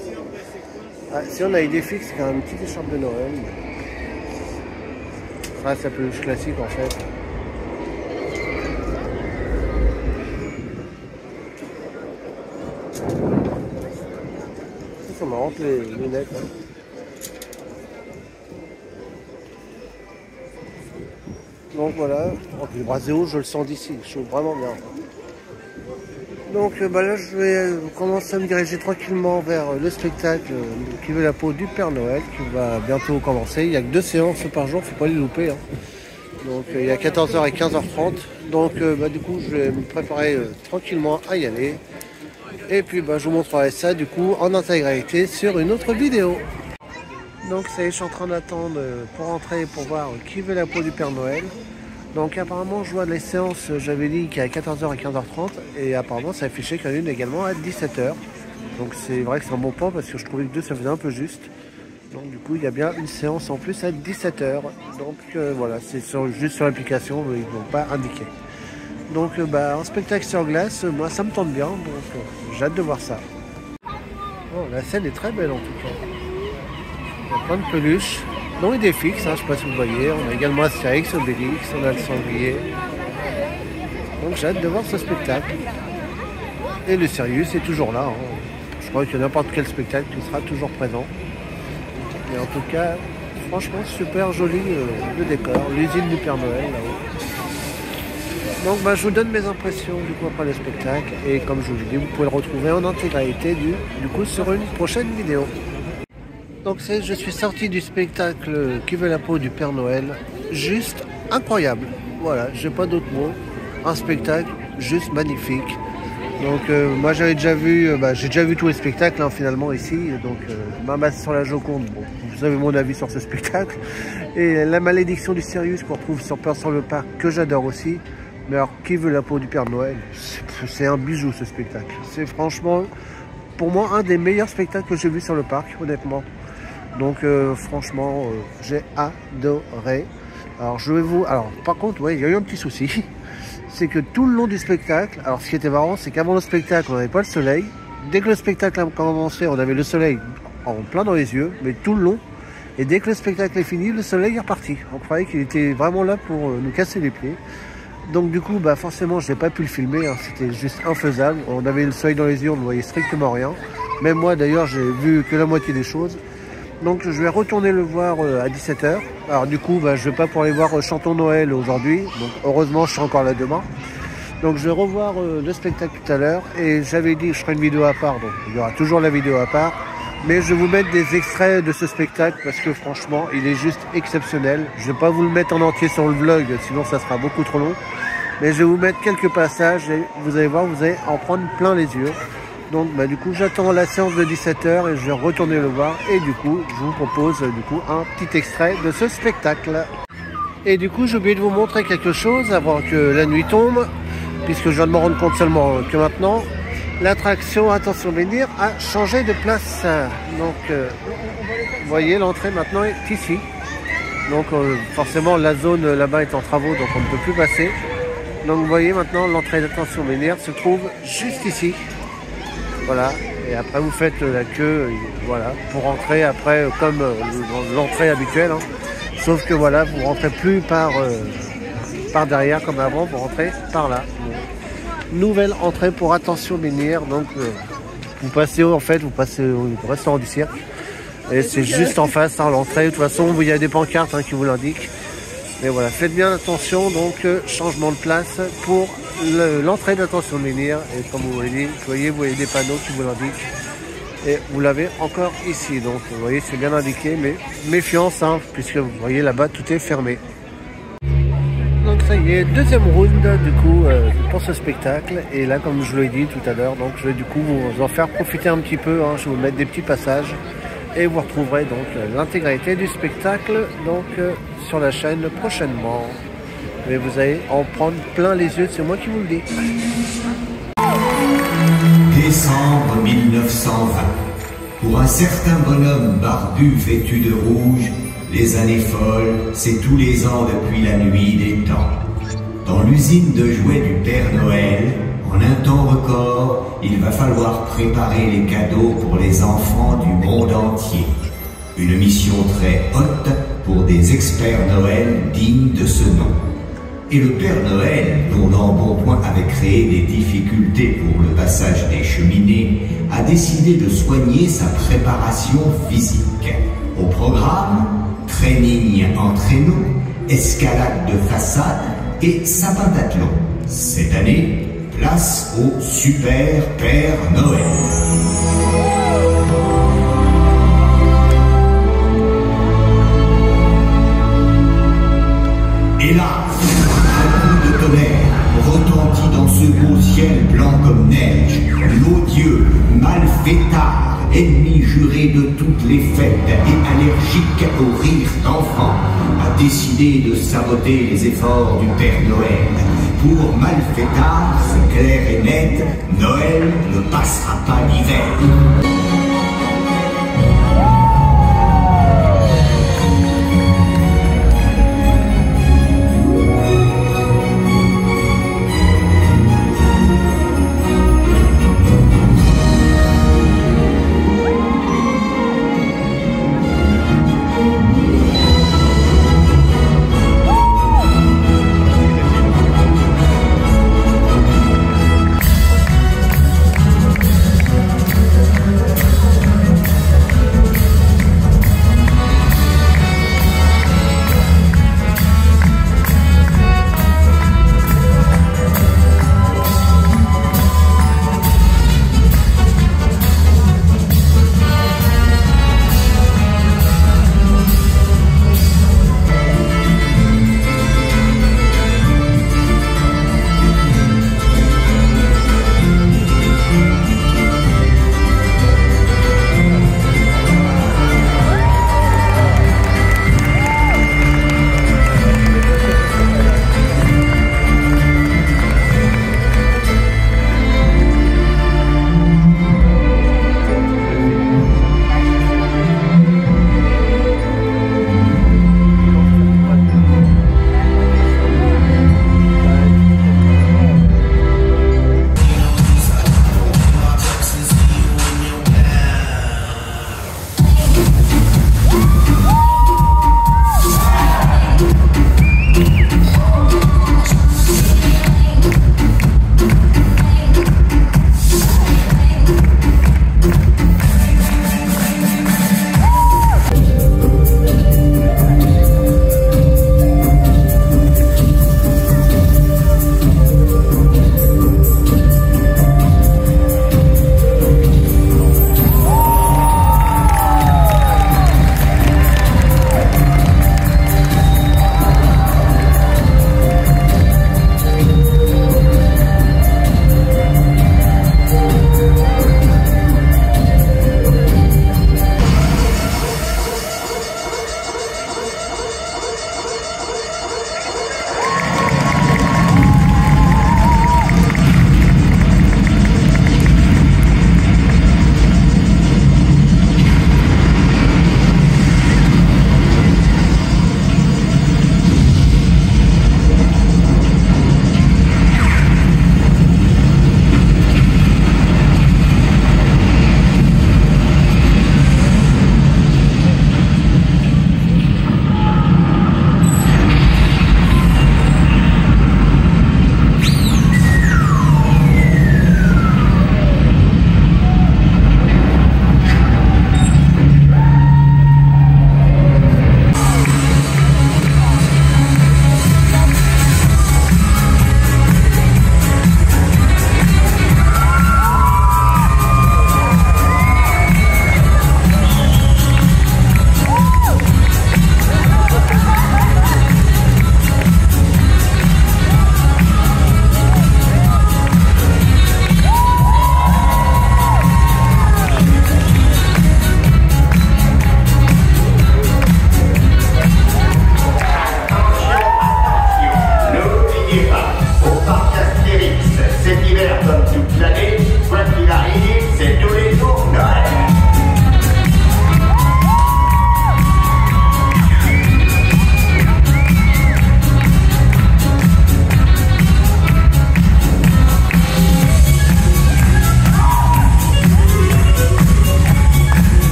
Ah, si on a Idéfix, c'est quand même une petite écharpe de Noël. Ah, c'est la peluche classique en fait. C'est marrant toutes les lunettes. Hein. Donc voilà, le braseo, je le sens d'ici, je suis vraiment bien. Donc là, je vais commencer à me diriger tranquillement vers le spectacle qui veut la peau du Père Noël, qui va bientôt commencer. Il n'y a que 2 séances par jour, il ne faut pas les louper. Hein. Donc il y a 14h et 15h30. Donc du coup, je vais me préparer tranquillement à y aller. Et puis je vous montrerai ça du coup en intégralité sur une autre vidéo. Donc ça y est, je suis en train d'attendre pour entrer pour voir qui veut la peau du Père Noël. Donc apparemment je vois les séances, j'avais dit qu'il y a 14h et 15h30 et apparemment ça affichait qu'il y en a une également à 17h. Donc c'est vrai que c'est un bon point parce que je trouvais que 2 ça faisait un peu juste. Donc du coup il y a bien une séance en plus à 17h. Donc voilà, c'est juste sur l'application, ils ne l'ont pas indiqué. Donc un spectacle sur glace, moi ça me tente bien, donc j'ai hâte de voir ça. Oh, la scène est très belle en tout cas. Il y a plein de peluches. Non, il est fixe, hein, je ne sais pas si vous voyez. On a également Astérix, Obélix, on a le sanglier. Donc j'ai hâte de voir ce spectacle. Et le Sirius est toujours là. Hein. Je crois que n'importe quel spectacle qui sera toujours présent. Mais en tout cas, franchement, super joli le décor. L'usine du Père Noël là-haut. Donc je vous donne mes impressions du coup après le spectacle. Et comme je vous l'ai dit, vous pouvez le retrouver en intégralité du coup sur une prochaine vidéo. Donc je suis sorti du spectacle qui veut la peau du Père Noël, juste incroyable. Voilà, j'ai pas d'autres mots. Un spectacle juste magnifique. Donc moi j'avais déjà vu, j'ai déjà vu tous les spectacles hein, finalement ici. Donc ma masse sur la Joconde, bon, vous avez mon avis sur ce spectacle. Et la malédiction du Sirius qu'on retrouve sur Peur sur le Parc, que j'adore aussi. Mais alors qui veut la peau du Père Noël, c'est un bijou ce spectacle. C'est franchement pour moi un des meilleurs spectacles que j'ai vu sur le parc, honnêtement. Donc franchement, j'ai adoré. Alors par contre, ouais, il y a eu un petit souci. C'est que tout le long du spectacle, alors ce qui était marrant, c'est qu'avant le spectacle, on n'avait pas le soleil. Dès que le spectacle a commencé, on avait le soleil en plein dans les yeux, mais tout le long. Et dès que le spectacle est fini, le soleil est reparti. On croyait qu'il était vraiment là pour nous casser les pieds. Donc du coup, forcément, je n'ai pas pu le filmer. Hein. C'était juste infaisable. On avait le soleil dans les yeux, on ne voyait strictement rien. Même moi, d'ailleurs, j'ai vu que la moitié des choses. Donc je vais retourner le voir à 17h. Alors du coup, je ne vais pas pour aller voir Chantons Noël aujourd'hui. Donc heureusement, je serai encore là demain. Donc je vais revoir le spectacle tout à l'heure. Et j'avais dit que je ferai une vidéo à part. Donc il y aura toujours la vidéo à part. Mais je vais vous mettre des extraits de ce spectacle parce que franchement, il est juste exceptionnel. Je ne vais pas vous le mettre en entier sur le vlog, sinon ça sera beaucoup trop long. Mais je vais vous mettre quelques passages et vous allez voir, vous allez en prendre plein les yeux. Donc du coup j'attends la séance de 17h et je vais retourner le voir et du coup je vous propose du coup un petit extrait de ce spectacle. Et du coup j'ai oublié de vous montrer quelque chose avant que la nuit tombe, puisque je viens de me rendre compte seulement que maintenant l'attraction Attention Menhir a changé de place. Donc vous voyez, l'entrée maintenant est ici. Donc forcément la zone là-bas est en travaux, donc on ne peut plus passer. Donc vous voyez maintenant l'entrée d'Attention Menhir se trouve juste ici. Voilà, et après vous faites la queue, voilà, pour rentrer après comme l'entrée habituelle. Hein. Sauf que voilà, vous rentrez plus par derrière comme avant, vous rentrez par là. Donc, nouvelle entrée pour Attention Menhir. Donc vous passez au restaurant du cirque. Et c'est juste en face, hein, l'entrée. De toute façon, il y a des pancartes hein, qui vous l'indiquent. Mais voilà, faites bien attention, donc changement de place pour l'entrée d'Attention Menhir. Et comme vous voyez des panneaux qui vous l'indiquent. Et vous l'avez encore ici. Donc vous voyez, c'est bien indiqué, mais méfiance, hein, puisque vous voyez là-bas, tout est fermé. Donc ça y est, deuxième round du coup pour ce spectacle. Et là, comme je l'ai dit tout à l'heure, donc je vais du coup vous en faire profiter un petit peu. Hein, je vais vous mettre des petits passages. Et vous retrouverez donc l'intégralité du spectacle donc, sur la chaîne prochainement. Mais vous allez en prendre plein les yeux, c'est moi qui vous le dis. Décembre 1920. Pour un certain bonhomme barbu vêtu de rouge, les années folles, c'est tous les ans depuis la nuit des temps. Dans l'usine de jouets du Père Noël, en un temps record, il va falloir préparer les cadeaux pour les enfants du monde entier. Une mission très haute pour des experts Noël dignes de ce nom. Et le Père Noël, dont l'embonpoint avait créé des difficultés pour le passage des cheminées, a décidé de soigner sa préparation physique. Au programme, training en traîneau, escalade de façade et sapin-tathlon. Cette année, place au Super Père Noël. Et là, un coup de tonnerre retentit dans ce beau ciel blanc comme neige. L'odieux, malfaiteur, ennemi juré de toutes les fêtes et allergique aux rires d'enfants, a décidé de saboter les efforts du Père Noël. Pour malfaiteur, c'est clair et net, Noël ne passera pas l'hiver.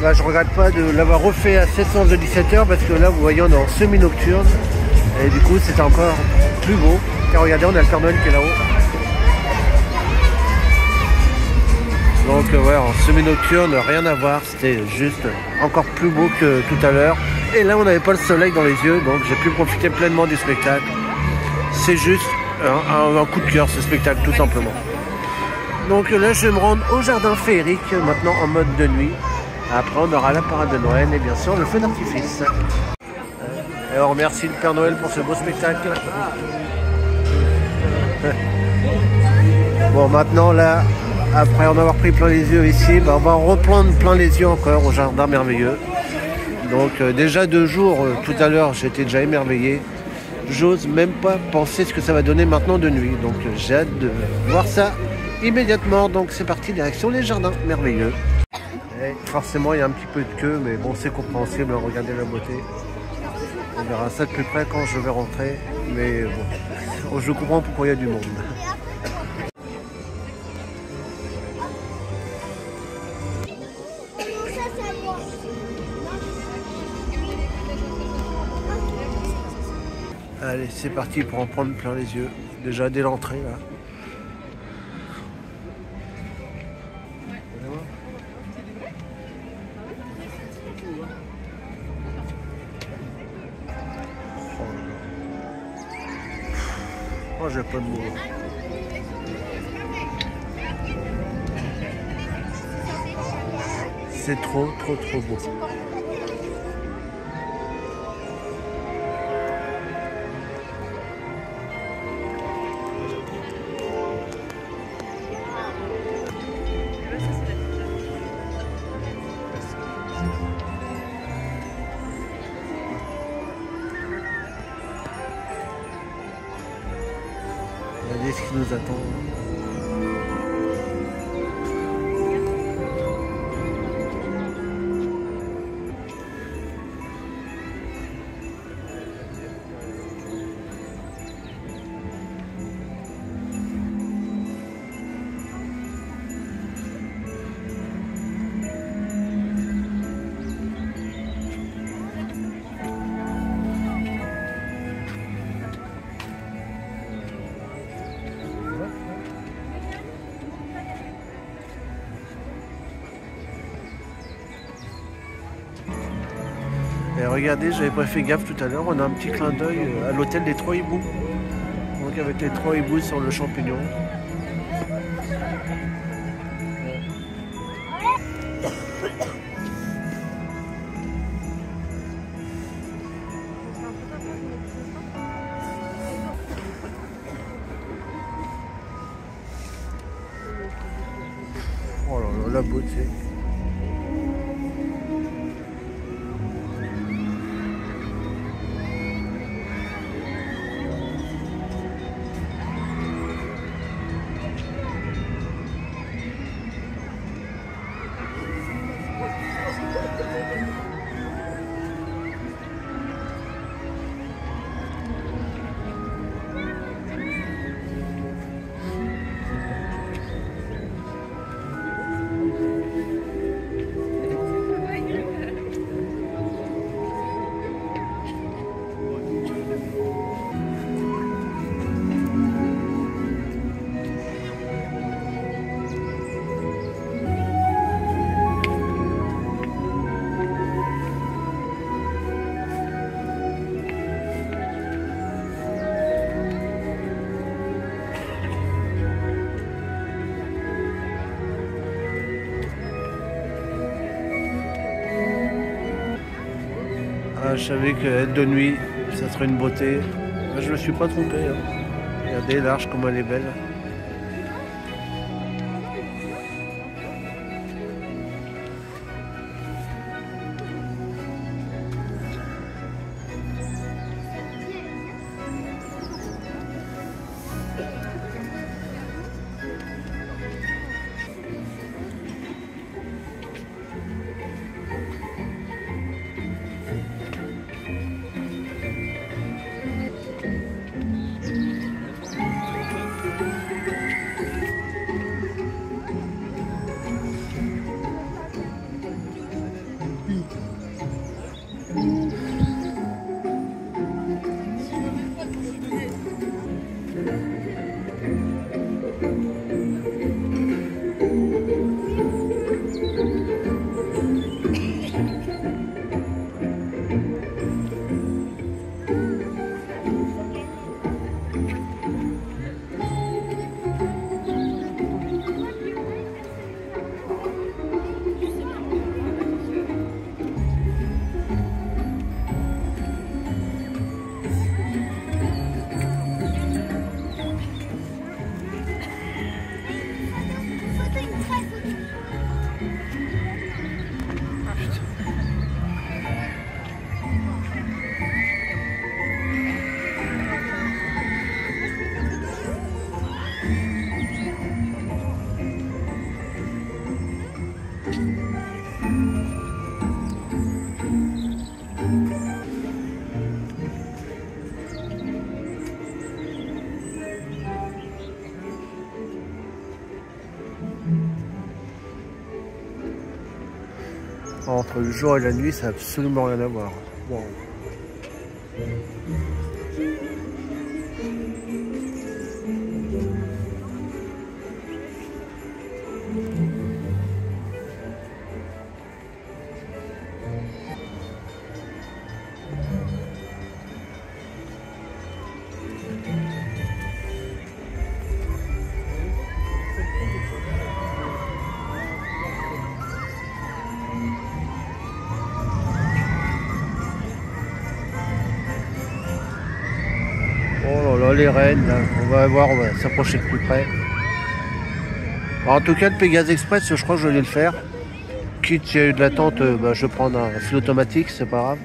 bah, je regrette pas de l'avoir refait à 700 de 17h parce que là vous voyez on est en semi-nocturne et du coup c'est encore plus beau. Car regardez, on a le Père Noël qui est là-haut. Donc ouais, en semi-nocturne, rien à voir, c'était juste encore plus beau que tout à l'heure. Et là on n'avait pas le soleil dans les yeux, donc j'ai pu profiter pleinement du spectacle. C'est juste un coup de cœur ce spectacle tout simplement. Donc là je vais me rendre au jardin féerique maintenant en mode de nuit. Après on aura la parade de Noël et bien sûr le feu d'artifice. Et on remercie le Père Noël pour ce beau spectacle. Bon maintenant là, après en avoir pris plein les yeux ici, bah, on va en reprendre plein les yeux encore au jardin merveilleux. Donc déjà 2 jours, tout à l'heure j'étais déjà émerveillé. J'ose même pas penser ce que ça va donner maintenant de nuit. Donc j'ai hâte de voir ça immédiatement. Donc c'est parti, direction les jardins merveilleux. Et forcément il y a un petit peu de queue, mais bon c'est compréhensible, regardez la beauté. On verra ça de plus près quand je vais rentrer. Mais bon, je comprends pourquoi il y a du monde. Allez, c'est parti pour en prendre plein les yeux. Déjà dès l'entrée là. Oh, j'ai pas de mots. C'est trop beau. Regardez ce qui nous attend. Et regardez, j'avais pas fait gaffe tout à l'heure, on a un petit clin d'œil à l'hôtel des 3 hiboux. Donc avec les 3 hiboux sur le champignon. Oh là là, la beauté. Ah, je savais qu'être de nuit, ça serait une beauté. Je me suis pas trompé. Hein. Regardez l'arche comme elle est belle. Entre le jour et la nuit, ça n'a absolument rien à voir. Wow. Oh là là, les rennes, là. On va voir, on va s'approcher de plus près. Alors, en tout cas, le Pégase Express, je crois que je vais le faire. Quitte s'il y a eu de l'attente, je vais prendre un fil automatique, c'est pas grave.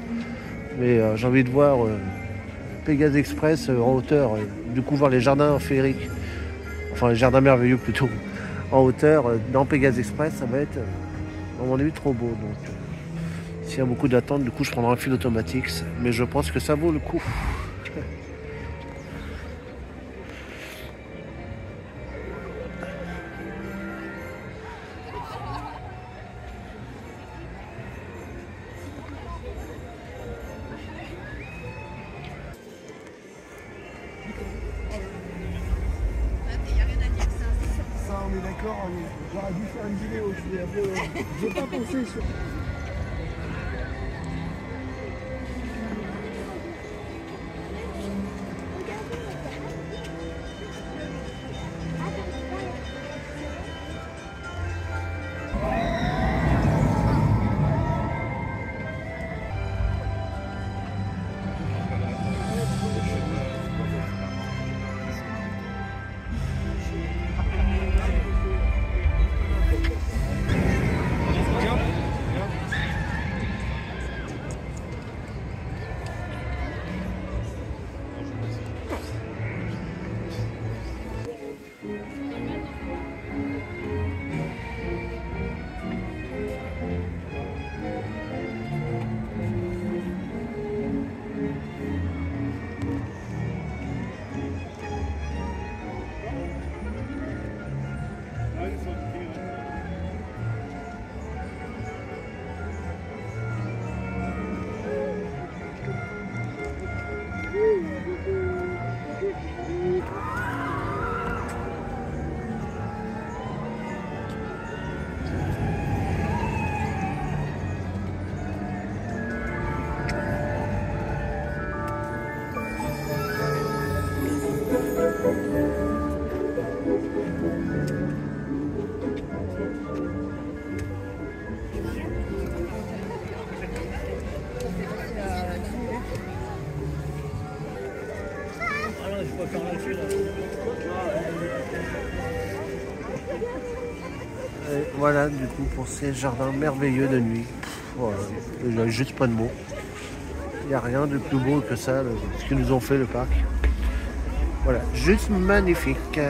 Mais j'ai envie de voir Pégase Express en hauteur, du coup voir les jardins féeriques, enfin les jardins merveilleux plutôt, en hauteur, dans Pégase Express, ça va être, à mon avis, trop beau. Donc, s'il y a beaucoup d'attente, du coup, je prendrai un fil automatique, mais je pense que ça vaut le coup. On est d'accord, j'aurais dû faire une vidéo, je suis un peu... J'ai pas pensé sur... Et voilà, du coup, pour ces jardins merveilleux de nuit. Voilà, il n'y a juste pas de mots. Il n'y a rien de plus beau que ça, ce qu'ils nous ont fait le parc. Voilà, juste magnifique.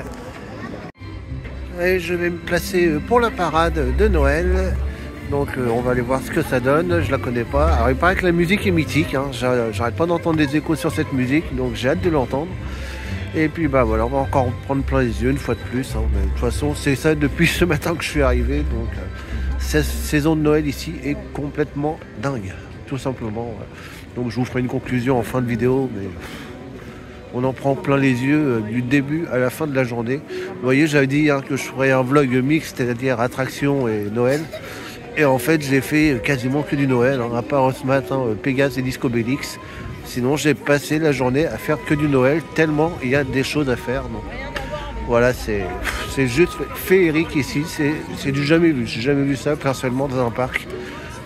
Et je vais me placer pour la parade de Noël. Donc on va aller voir ce que ça donne, je la connais pas. Alors il paraît que la musique est mythique, hein. J'arrête pas d'entendre des échos sur cette musique, donc j'ai hâte de l'entendre. Et puis bah voilà, on va encore prendre plein les yeux une fois de plus, hein. Mais, de toute façon c'est ça depuis ce matin que je suis arrivé, donc cette saison de Noël ici est complètement dingue, tout simplement. Donc je vous ferai une conclusion en fin de vidéo, mais on en prend plein les yeux du début à la fin de la journée. Vous voyez, j'avais dit que je ferais un vlog mixte, c'est-à-dire attraction et Noël. Et en fait, j'ai fait quasiment que du Noël, hein, à part ce matin Pégase et Disco Bellix. Sinon, j'ai passé la journée à faire que du Noël, tellement il y a des choses à faire. Donc, voilà, c'est juste féerique ici, c'est du jamais vu. J'ai jamais vu ça personnellement dans un parc.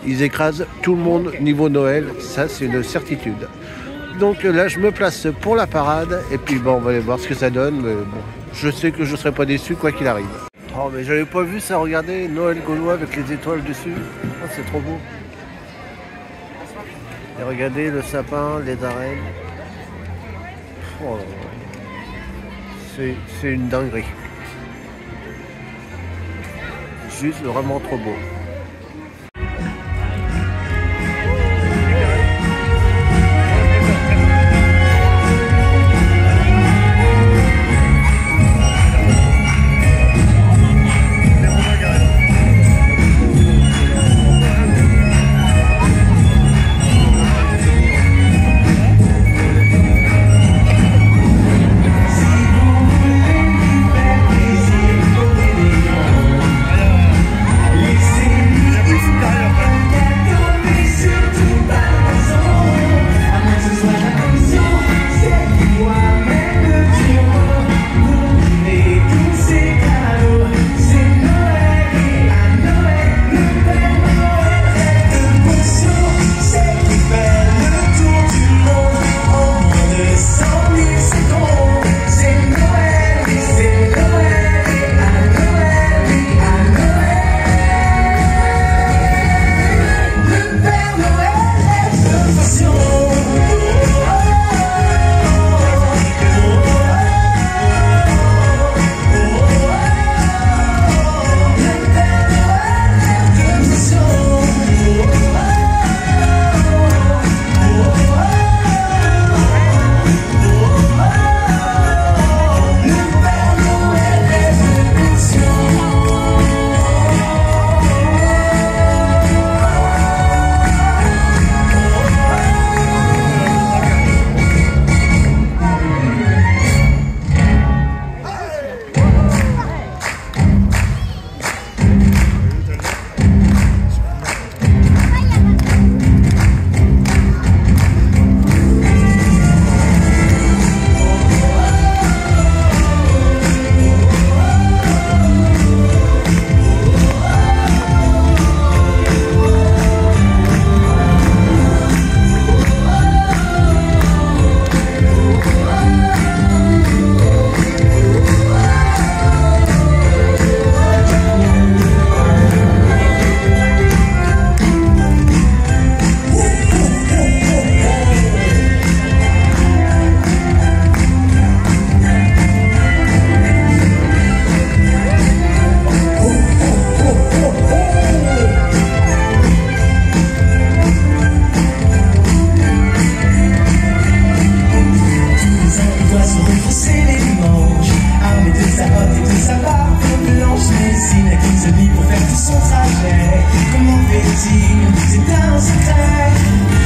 Ils écrasent tout le monde niveau Noël, ça c'est une certitude. Donc là, je me place pour la parade, et puis bon, on va aller voir ce que ça donne. Mais bon, je sais que je ne serai pas déçu quoi qu'il arrive. Oh, mais j'avais pas vu ça, regardez, Noël gaulois avec les étoiles dessus. Oh, c'est trop beau. Et regardez le sapin, les arènes. Oh, c'est une dinguerie. Juste vraiment trop beau. partir, c'est un secret.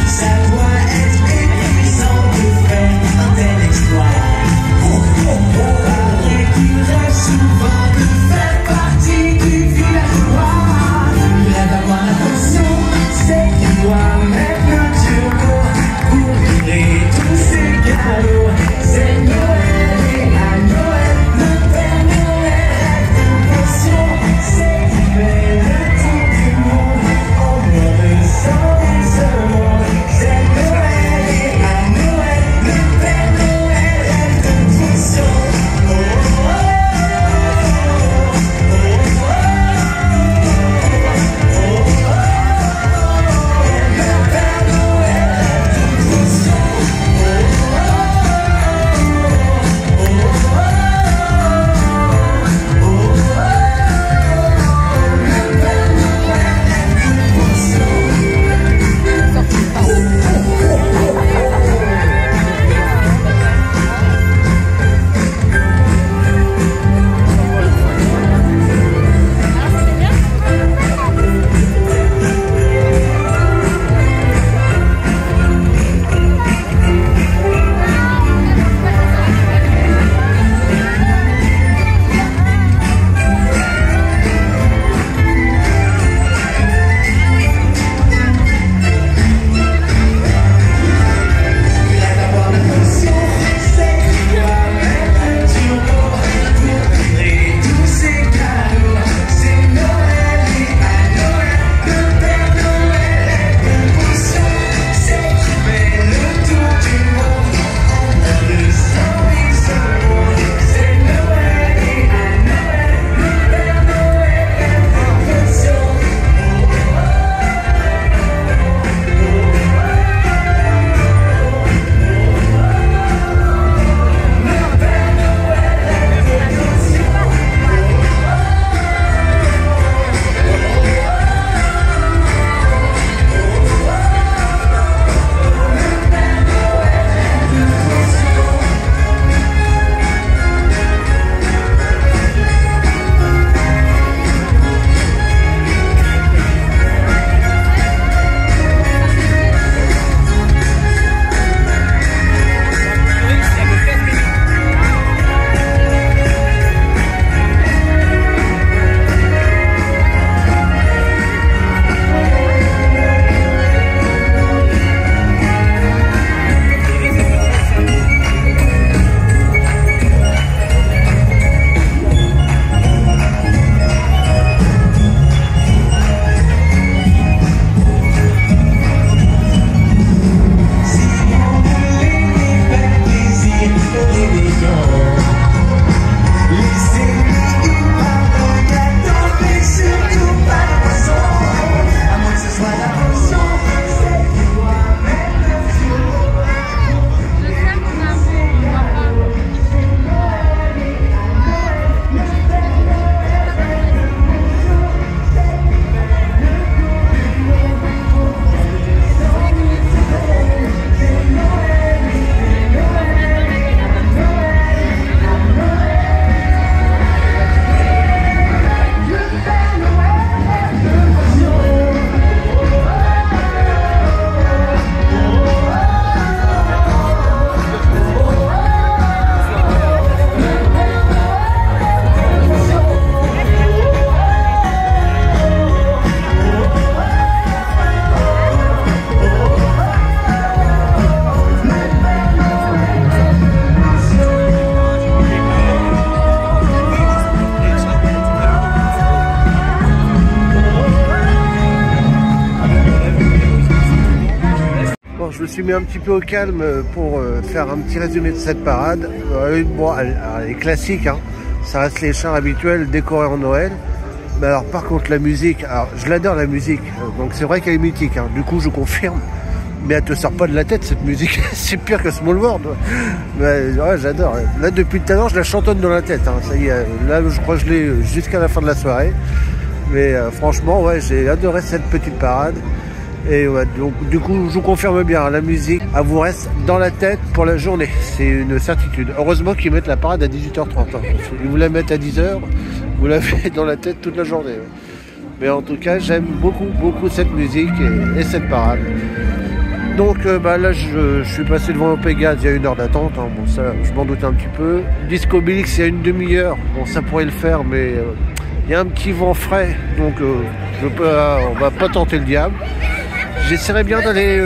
Ça doit être épuisant de faire un tel exploit. Paraît qu'il rêve souvent de faire partie du villageois. Il rêve d'avoir la potion, c'est qu'il doit mettre le turbo pour livrer tous ses cadeaux. C'est Noël et à Noël, le Père Noël rêve de potion. C'est qu'il fait le tour du monde en moins de 110 secondes. C'est Noël et à Noël, le Père Noël rêve de potion. Je me suis mis un petit peu au calme pour faire un petit résumé de cette parade. Bon, elle est classique, hein. Ça reste les chars habituels décorés en Noël. Mais alors par contre la musique, alors je l'adore la musique, donc c'est vrai qu'elle est mythique, hein. Du coup je confirme. Mais elle te sort pas de la tête cette musique, c'est pire que Small World. Mais ouais, j'adore. Là depuis tout à l'heure je la chantonne dans la tête, hein. Ça y est, là je crois que je l'ai jusqu'à la fin de la soirée. Mais franchement ouais, j'ai adoré cette petite parade. Et ouais, donc du coup je vous confirme bien, la musique elle vous reste dans la tête pour la journée, c'est une certitude. Heureusement qu'ils mettent la parade à 18h30, hein. Ils vous la mettent à 10h, vous l'avez dans la tête toute la journée, ouais. Mais en tout cas, j'aime beaucoup cette musique et cette parade. Donc là, je suis passé devant Pégase, il y a 1 heure d'attente. Hein. Bon, ça, je m'en doutais un petit peu. Discobilix, il y a une demi-heure. Bon, ça pourrait le faire, mais il y a un petit vent frais. Donc, on va pas tenter le diable. J'essaierai bien d'aller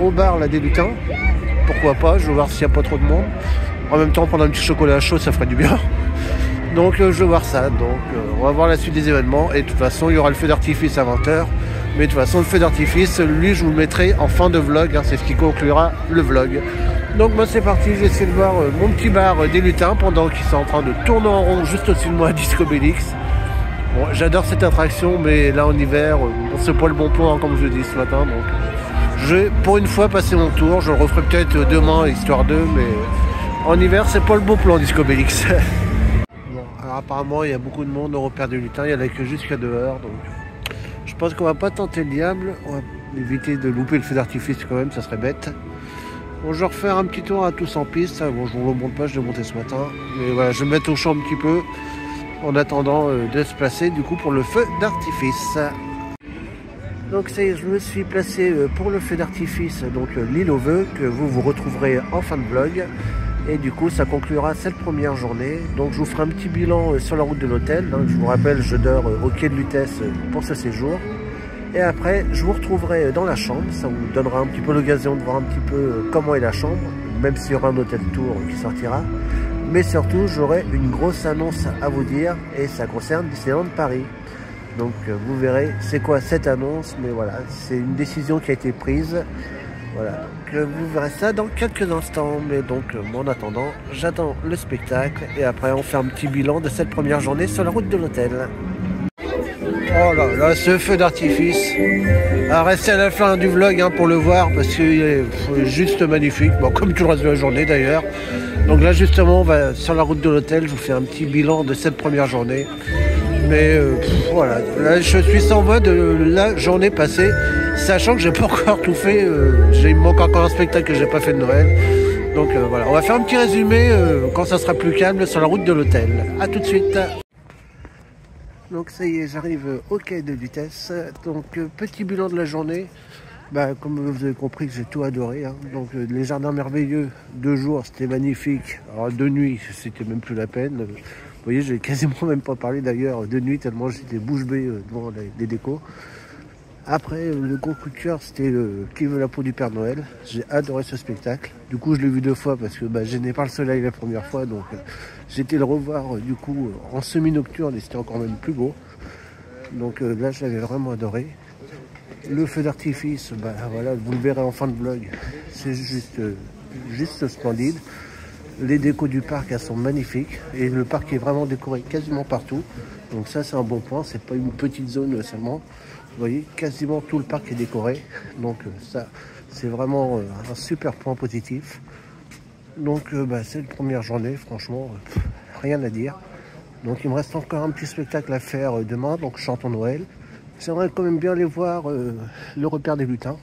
au bar, là, des lutins. Pourquoi pas, je vais voir s'il n'y a pas trop de monde. En même temps, prendre un petit chocolat chaud, ça ferait du bien. Donc, je vais voir ça. Donc, on va voir la suite des événements. Et de toute façon, il y aura le feu d'artifice à 20h. Mais de toute façon, le feu d'artifice, lui, je vous le mettrai en fin de vlog. Hein, c'est ce qui conclura le vlog. Donc, moi, c'est parti. J'essaie de voir mon petit bar des lutins pendant qu'ils sont en train de tourner en rond juste au-dessus de moi à Discobilix. Bon, j'adore cette attraction, mais là, en hiver, c'est pas le bon plan, hein, comme je dis ce matin. Donc, je vais, pour une fois, passer mon tour. Je le referai peut-être demain, histoire d'eux, mais en hiver, c'est pas le bon plan, Discobilix. Bon, alors, apparemment, il y a beaucoup de monde au repère des lutins. Il y en a que jusqu'à dehors, donc... Je pense qu'on va pas tenter le diable, on va éviter de louper le feu d'artifice quand même, ça serait bête. Bon, je vais refaire un petit tour à tous en piste. Bon, je ne vous le montre pas, je l'ai monté ce matin. Mais voilà, je vais me mettre au champ un petit peu en attendant de se placer du coup pour le feu d'artifice. Donc ça y est, je me suis placé pour le feu d'artifice, donc l'île aux vœux, que vous retrouverez en fin de vlog. Et du coup, ça conclura cette première journée. Donc, je vous ferai un petit bilan sur la route de l'hôtel. Donc, je vous rappelle, je dors au quai de Lutèce pour ce séjour. Et après, je vous retrouverai dans la chambre. Ça vous donnera un petit peu l'occasion de voir un petit peu comment est la chambre, même s'il y aura un hôtel tour qui sortira. Mais surtout, j'aurai une grosse annonce à vous dire et ça concerne Disneyland Paris. Donc, vous verrez c'est quoi cette annonce. Mais voilà, c'est une décision qui a été prise. Voilà, donc vous verrez ça dans quelques instants. Mais donc, en attendant, j'attends le spectacle. Et après, on fait un petit bilan de cette première journée sur la route de l'hôtel. Oh là là, ce feu d'artifice. À rester à la fin du vlog hein, pour le voir, parce qu'il est juste magnifique. Bon, comme tout le reste de la journée d'ailleurs. Donc là, justement, on va sur la route de l'hôtel. Je vous fais un petit bilan de cette première journée. Mais voilà, là je suis sans voix de la journée passée, sachant que j'ai pas encore tout fait. Il me manque encore un spectacle que j'ai pas fait de Noël. Donc voilà, on va faire un petit résumé quand ça sera plus calme sur la route de l'hôtel. A tout de suite. Donc ça y est, j'arrive au quai de Lutèce. Donc petit bilan de la journée. Bah, comme vous avez compris que j'ai tout adoré. Hein. Donc les jardins merveilleux, 2 jours, c'était magnifique. Alors 2 nuits, c'était même plus la peine. Vous voyez, j'ai quasiment même pas parlé d'ailleurs de nuit, tellement j'étais bouche bée devant les décos. Après, le gros coup de cœur, c'était Qui veut la peau du Père Noël. J'ai adoré ce spectacle. Du coup, je l'ai vu 2 fois parce que je n'ai pas le soleil la première fois. Donc, j'ai été le revoir du coup en semi-nocturne et c'était encore même plus beau. Donc là, je l'avais vraiment adoré. Le feu d'artifice, voilà, vous le verrez en fin de vlog. C'est juste splendide. Les décos du parc, elles sont magnifiques. Et le parc est vraiment décoré quasiment partout. Donc ça, c'est un bon point. C'est pas une petite zone seulement. Vous voyez, quasiment tout le parc est décoré. Donc ça, c'est vraiment un super point positif. Donc c'est la première journée. Franchement, rien à dire. Donc il me reste encore un petit spectacle à faire demain. Donc chantons Noël. J'aimerais quand même bien aller voir le repère des lutins.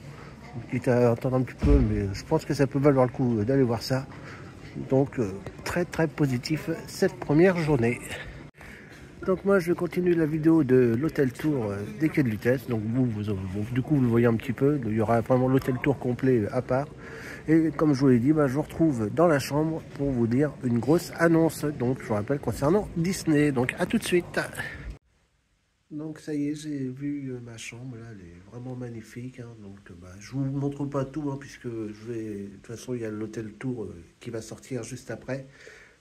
Quitte à attendre un petit peu, mais je pense que ça peut valoir le coup d'aller voir ça. Donc très positif cette première journée. Donc moi je vais continuer la vidéo de l'hôtel tour des quais de Lutèce. Donc du coup vous le voyez un petit peu, il y aura vraiment l'hôtel tour complet à part. Et comme je vous l'ai dit, je vous retrouve dans la chambre pour vous dire une grosse annonce. Donc je vous rappelle concernant Disney. Donc à tout de suite. Donc ça y est, j'ai vu ma chambre, là, elle est vraiment magnifique. Hein. Donc je vous montre pas tout, hein, puisque de toute façon il y a l'hôtel tour qui va sortir juste après.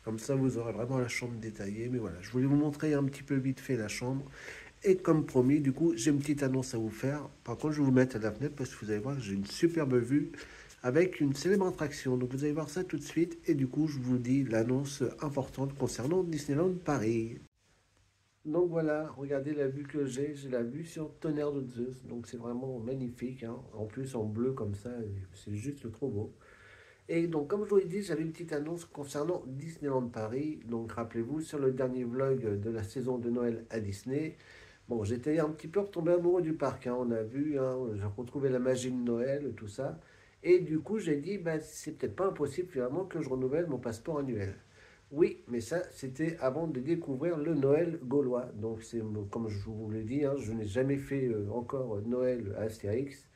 Comme ça vous aurez vraiment la chambre détaillée. Mais voilà, je voulais vous montrer un petit peu vite fait la chambre. Et comme promis, du coup, j'ai une petite annonce à vous faire. Par contre, je vais vous mettre à la fenêtre parce que vous allez voir que j'ai une superbe vue avec une célèbre attraction. Donc vous allez voir ça tout de suite. Et du coup, je vous dis l'annonce importante concernant Disneyland Paris. Donc voilà, regardez la vue que j'ai la vue sur Tonnerre de Zeus, donc c'est vraiment magnifique, hein. En plus en bleu comme ça, c'est juste trop beau. Et donc comme je vous l'ai dit, j'avais une petite annonce concernant Disneyland Paris, donc rappelez-vous, sur le dernier vlog de la saison de Noël à Disney, bon j'étais un petit peu retombé amoureux du parc, hein. On a vu, hein, j'ai retrouvé la magie de Noël, tout ça, et du coup j'ai dit, c'est peut-être pas impossible finalement que je renouvelle mon passeport annuel. Oui, mais ça, c'était avant de découvrir le Noël gaulois. Donc, c'est comme je vous l'ai dit, hein, je n'ai jamais fait encore Noël à Astérix.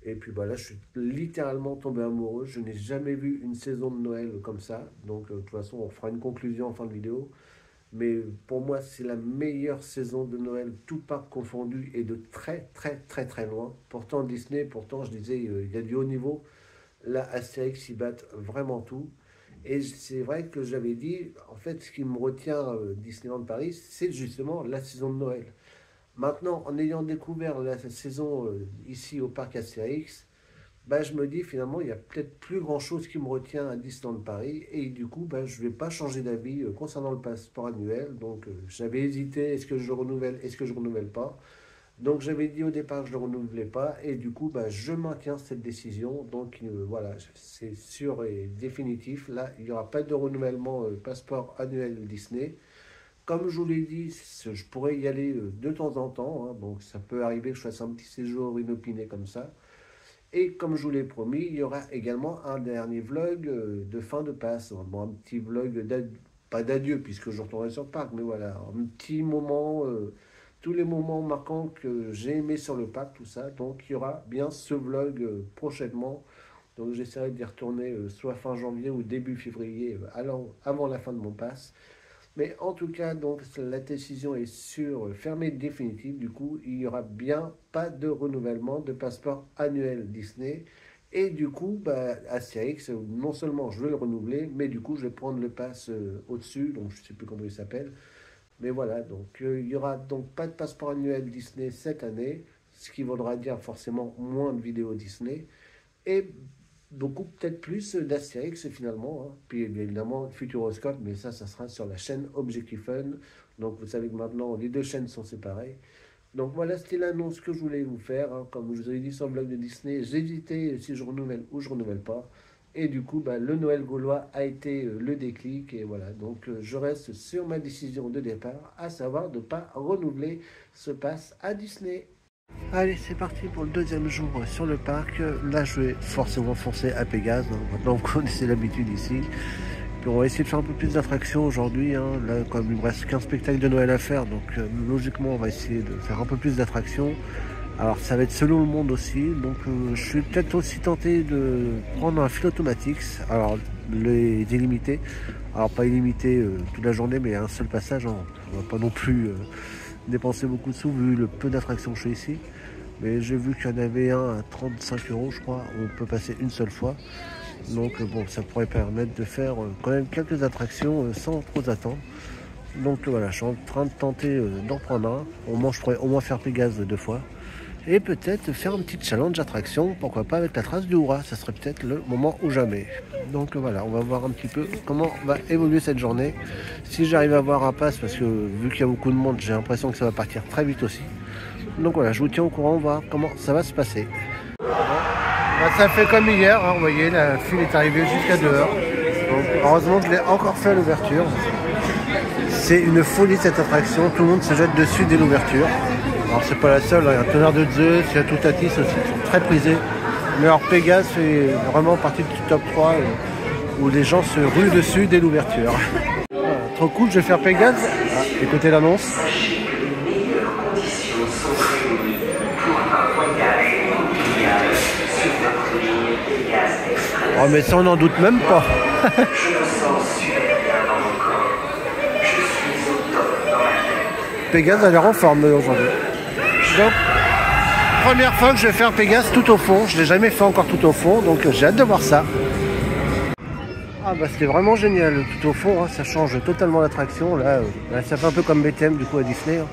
Et puis bah, là, je suis littéralement tombé amoureux. Je n'ai jamais vu une saison de Noël comme ça. Donc, de toute façon, on fera une conclusion en fin de vidéo. Mais pour moi, c'est la meilleure saison de Noël, tout parc confondu, et de très, très, très, très loin. Pourtant, Disney, pourtant, je disais, il y a du haut niveau. Là, Astérix, ils battent vraiment tout. Et c'est vrai que j'avais dit, en fait, ce qui me retient Disneyland Paris, c'est justement la saison de Noël. Maintenant, en ayant découvert la saison ici au parc Astérix, bah, je me dis finalement, il n'y a peut-être plus grand-chose qui me retient à Disneyland Paris. Et du coup, bah, je ne vais pas changer d'avis concernant le passeport annuel. Donc, j'avais hésité, est-ce que je renouvelle, est-ce que je ne renouvelle pas? Donc, j'avais dit au départ que je ne renouvelais pas. Et du coup, bah, je maintiens cette décision. Donc, voilà, c'est sûr et définitif. Là, il n'y aura pas de renouvellement passeport annuel Disney. Comme je vous l'ai dit, je pourrais y aller de temps en temps. Hein, donc, ça peut arriver que je fasse un petit séjour inopiné comme ça. Et comme je vous l'ai promis, il y aura également un dernier vlog de fin de passe. Bon, un petit vlog, pas d'adieu, puisque je retournerai sur le parc, mais voilà, un petit moment, tous les moments marquants que j'ai aimés sur le parc, tout ça. Donc, il y aura bien ce vlog prochainement. Donc, j'essaierai d'y retourner soit fin janvier ou début février, avant la fin de mon pass. Mais en tout cas, donc, la décision est sûre, fermée définitive. Du coup, il n'y aura bien pas de renouvellement de passeport annuel Disney. Et du coup, bah, Astérix, non seulement je vais le renouveler, mais du coup, je vais prendre le pass au-dessus. Donc, je ne sais plus comment il s'appelle. Mais voilà, donc il n'y aura donc pas de passeport annuel Disney cette année. Ce qui voudra dire forcément moins de vidéos Disney. Et beaucoup peut-être plus d'Astérix finalement, hein. Puis évidemment Futuroscope, mais ça sera sur la chaîne Objectif Fun. Donc vous savez que maintenant les deux chaînes sont séparées. Donc voilà, c'était l'annonce que je voulais vous faire, hein. Comme je vous avais dit sur le blog de Disney, j'hésitais si je renouvelle ou je renouvelle pas. Et du coup, bah, le Noël gaulois a été le déclic. Et voilà, donc je reste sur ma décision de départ, à savoir de ne pas renouveler ce pass à Disney. Allez, c'est parti pour le deuxième jour sur le parc. Là, je vais forcément foncer à Pégase. Hein. Maintenant, vous connaissez l'habitude ici. Puis on va essayer de faire un peu plus d'attractions aujourd'hui. Hein. Là, comme il me reste qu'un spectacle de Noël à faire, donc logiquement, on va essayer de faire un peu plus d'attractions. Alors, ça va être selon le monde aussi. Donc, je suis peut-être aussi tenté de prendre un Philotomatix. Alors, les illimités. Alors, pas illimité toute la journée, mais un seul passage. Hein. On va pas non plus dépenser beaucoup de sous vu le peu d'attractions que je fais ici. Mais j'ai vu qu'il y en avait un à 35 €, je crois. On peut passer une seule fois. Donc bon, ça pourrait permettre de faire quand même quelques attractions sans trop attendre. Donc voilà, je suis en train de tenter d'en prendre un. Je pourrais au moins faire Pégase 2 fois. Et peut-être faire un petit challenge d'attraction, pourquoi pas avec la trace du Hurrah. Ça serait peut-être le moment ou jamais. Donc voilà, on va voir un petit peu comment va évoluer cette journée. Si j'arrive à avoir un pass, parce que vu qu'il y a beaucoup de monde, j'ai l'impression que ça va partir très vite aussi. Donc voilà, je vous tiens au courant, on va voir comment ça va se passer. Bah, ça fait comme hier, hein, vous voyez, la file est arrivée jusqu'à dehors. Donc, heureusement que je l'ai encore fait à l'ouverture. C'est une folie cette attraction, tout le monde se jette dessus dès l'ouverture. Alors c'est pas la seule, hein. Il y a un tonnerre de Zeus, il y a Toutatis aussi, qui sont très prisés. Mais alors Pégase fait vraiment partie du top 3 où les gens se ruent dessus dès l'ouverture. Voilà, trop cool, je vais faire Pégase. Ah, écoutez l'annonce. Oh mais ça on n'en doute même pas. Pégase a l'air en forme aujourd'hui. Donc, première fois que je vais faire Pégase tout au fond. Je ne l'ai jamais fait encore tout au fond, donc j'ai hâte de voir ça. Ah bah c'était vraiment génial tout au fond, hein, ça change totalement l'attraction. Là, ça fait un peu comme BTM du coup à Disney. Hein.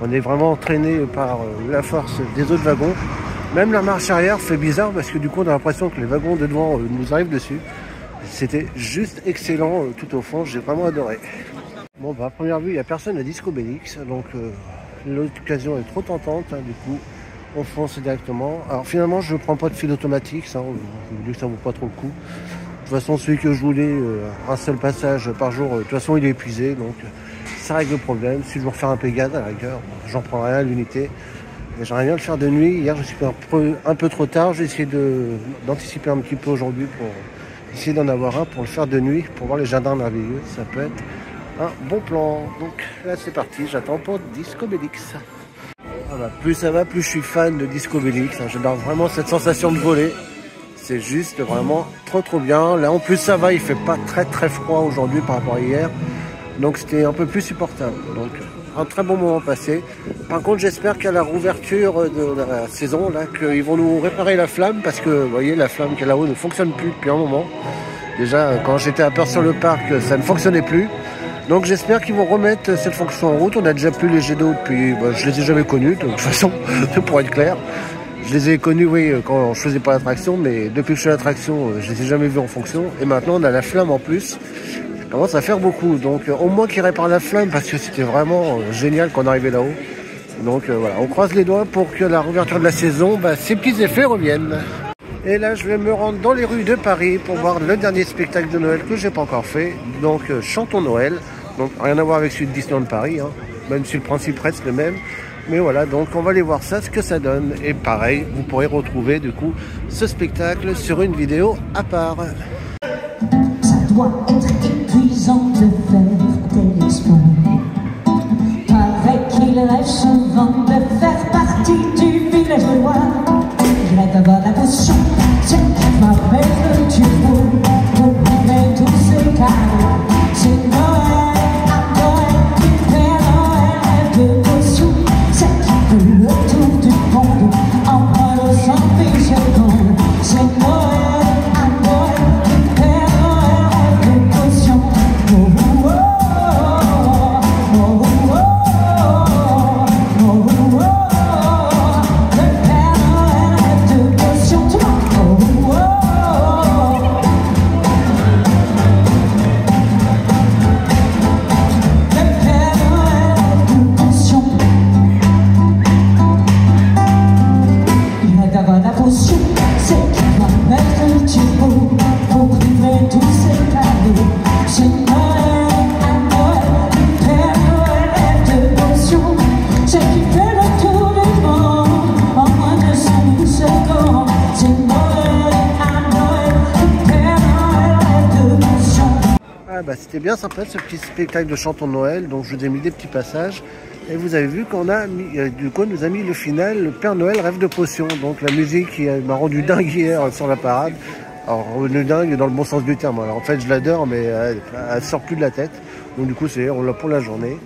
On est vraiment entraîné par la force des autres wagons. Même la marche arrière fait bizarre parce que du coup on a l'impression que les wagons de devant nous arrivent dessus. C'était juste excellent tout au fond, j'ai vraiment adoré. Bon bah à première vue il n'y a personne à Disco Bellix, donc l'occasion est trop tentante, hein, du coup on fonce directement. Alors finalement je ne prends pas de fil automatique, ça, vu que ça vaut pas trop le coup. De toute façon celui que je voulais, un seul passage par jour, de toute façon il est épuisé, donc ça règle le problème. Si je veux refaire un Pégase à la rigueur, j'en prendrai un à l'unité. J'aimerais bien le faire de nuit. Hier je suis un peu trop tard, j'ai essayé d'anticiper un petit peu aujourd'hui pour essayer d'en avoir un pour le faire de nuit, pour voir les jardins merveilleux. Ça peut être un bon plan. Donc là c'est parti, j'attends pour Disco Bellix. Ah bah, plus ça va, plus je suis fan de Disco Bellix. J'adore vraiment cette sensation de voler. C'est juste vraiment trop bien. Là en plus ça va, il fait pas très froid aujourd'hui par rapport à hier. Donc c'était un peu plus supportable. Donc un très bon moment passé. Par contre j'espère qu'à la rouverture de la saison, là, qu'ils vont nous réparer la flamme. Parce que vous voyez la flamme qui est là-haut ne fonctionne plus depuis un moment. Déjà quand j'étais à Peur-sur-le-Parc, ça ne fonctionnait plus. Donc j'espère qu'ils vont remettre cette fonction en route. On a déjà plus les jets d'eau depuis, je les ai jamais connus de toute façon, pour être clair. Je les ai connus, oui, quand je faisais pas l'attraction, mais depuis que je fais l'attraction, je les ai jamais vus en fonction. Et maintenant on a la flamme en plus. Ça commence à faire beaucoup. Donc au moins qu'ils réparent la flamme parce que c'était vraiment génial quand on arrivait là-haut. Donc voilà, on croise les doigts pour que la réouverture de la saison, ces petits effets reviennent. Et là, je vais me rendre dans les rues de Paris pour voir le dernier spectacle de Noël que j'ai pas encore fait. Donc, Chantons Noël. Donc, rien à voir avec celui de Disneyland Paris, hein. Même si le principe reste le même. Mais voilà, donc on va aller voir ça, ce que ça donne. Et pareil, vous pourrez retrouver du coup ce spectacle sur une vidéo à part. Ça doit être épuisant de faire tes exploits. Paraît qu'il rêve souvent de faire partie du village de roi. Il rêve d'avoir la potion, c'est qui m'appelle le tuyau. Pour trouver tous ces cadeaux, c'est Noël, à Noël, du Père Noël, rêve de potion. C'est qui fait le tour du monde, en moins de 100 secondes. C'est Noël, à Noël, du Père Noël, rêve de potion. Oh, oh, oh, oh, oh, oh, oh, oh, oh, oh. C'était bien sympa ce petit spectacle de Chantons Noël, donc je vous ai mis des petits passages. Et vous avez vu qu'on a mis, du coup, nous a mis le final, le Père Noël rêve de potion. Donc la musique qui m'a rendu dingue hier sur la parade. Alors le dingue dans le bon sens du terme. Alors en fait je l'adore, mais elle sort plus de la tête. Donc du coup c'est on l'a pour la journée.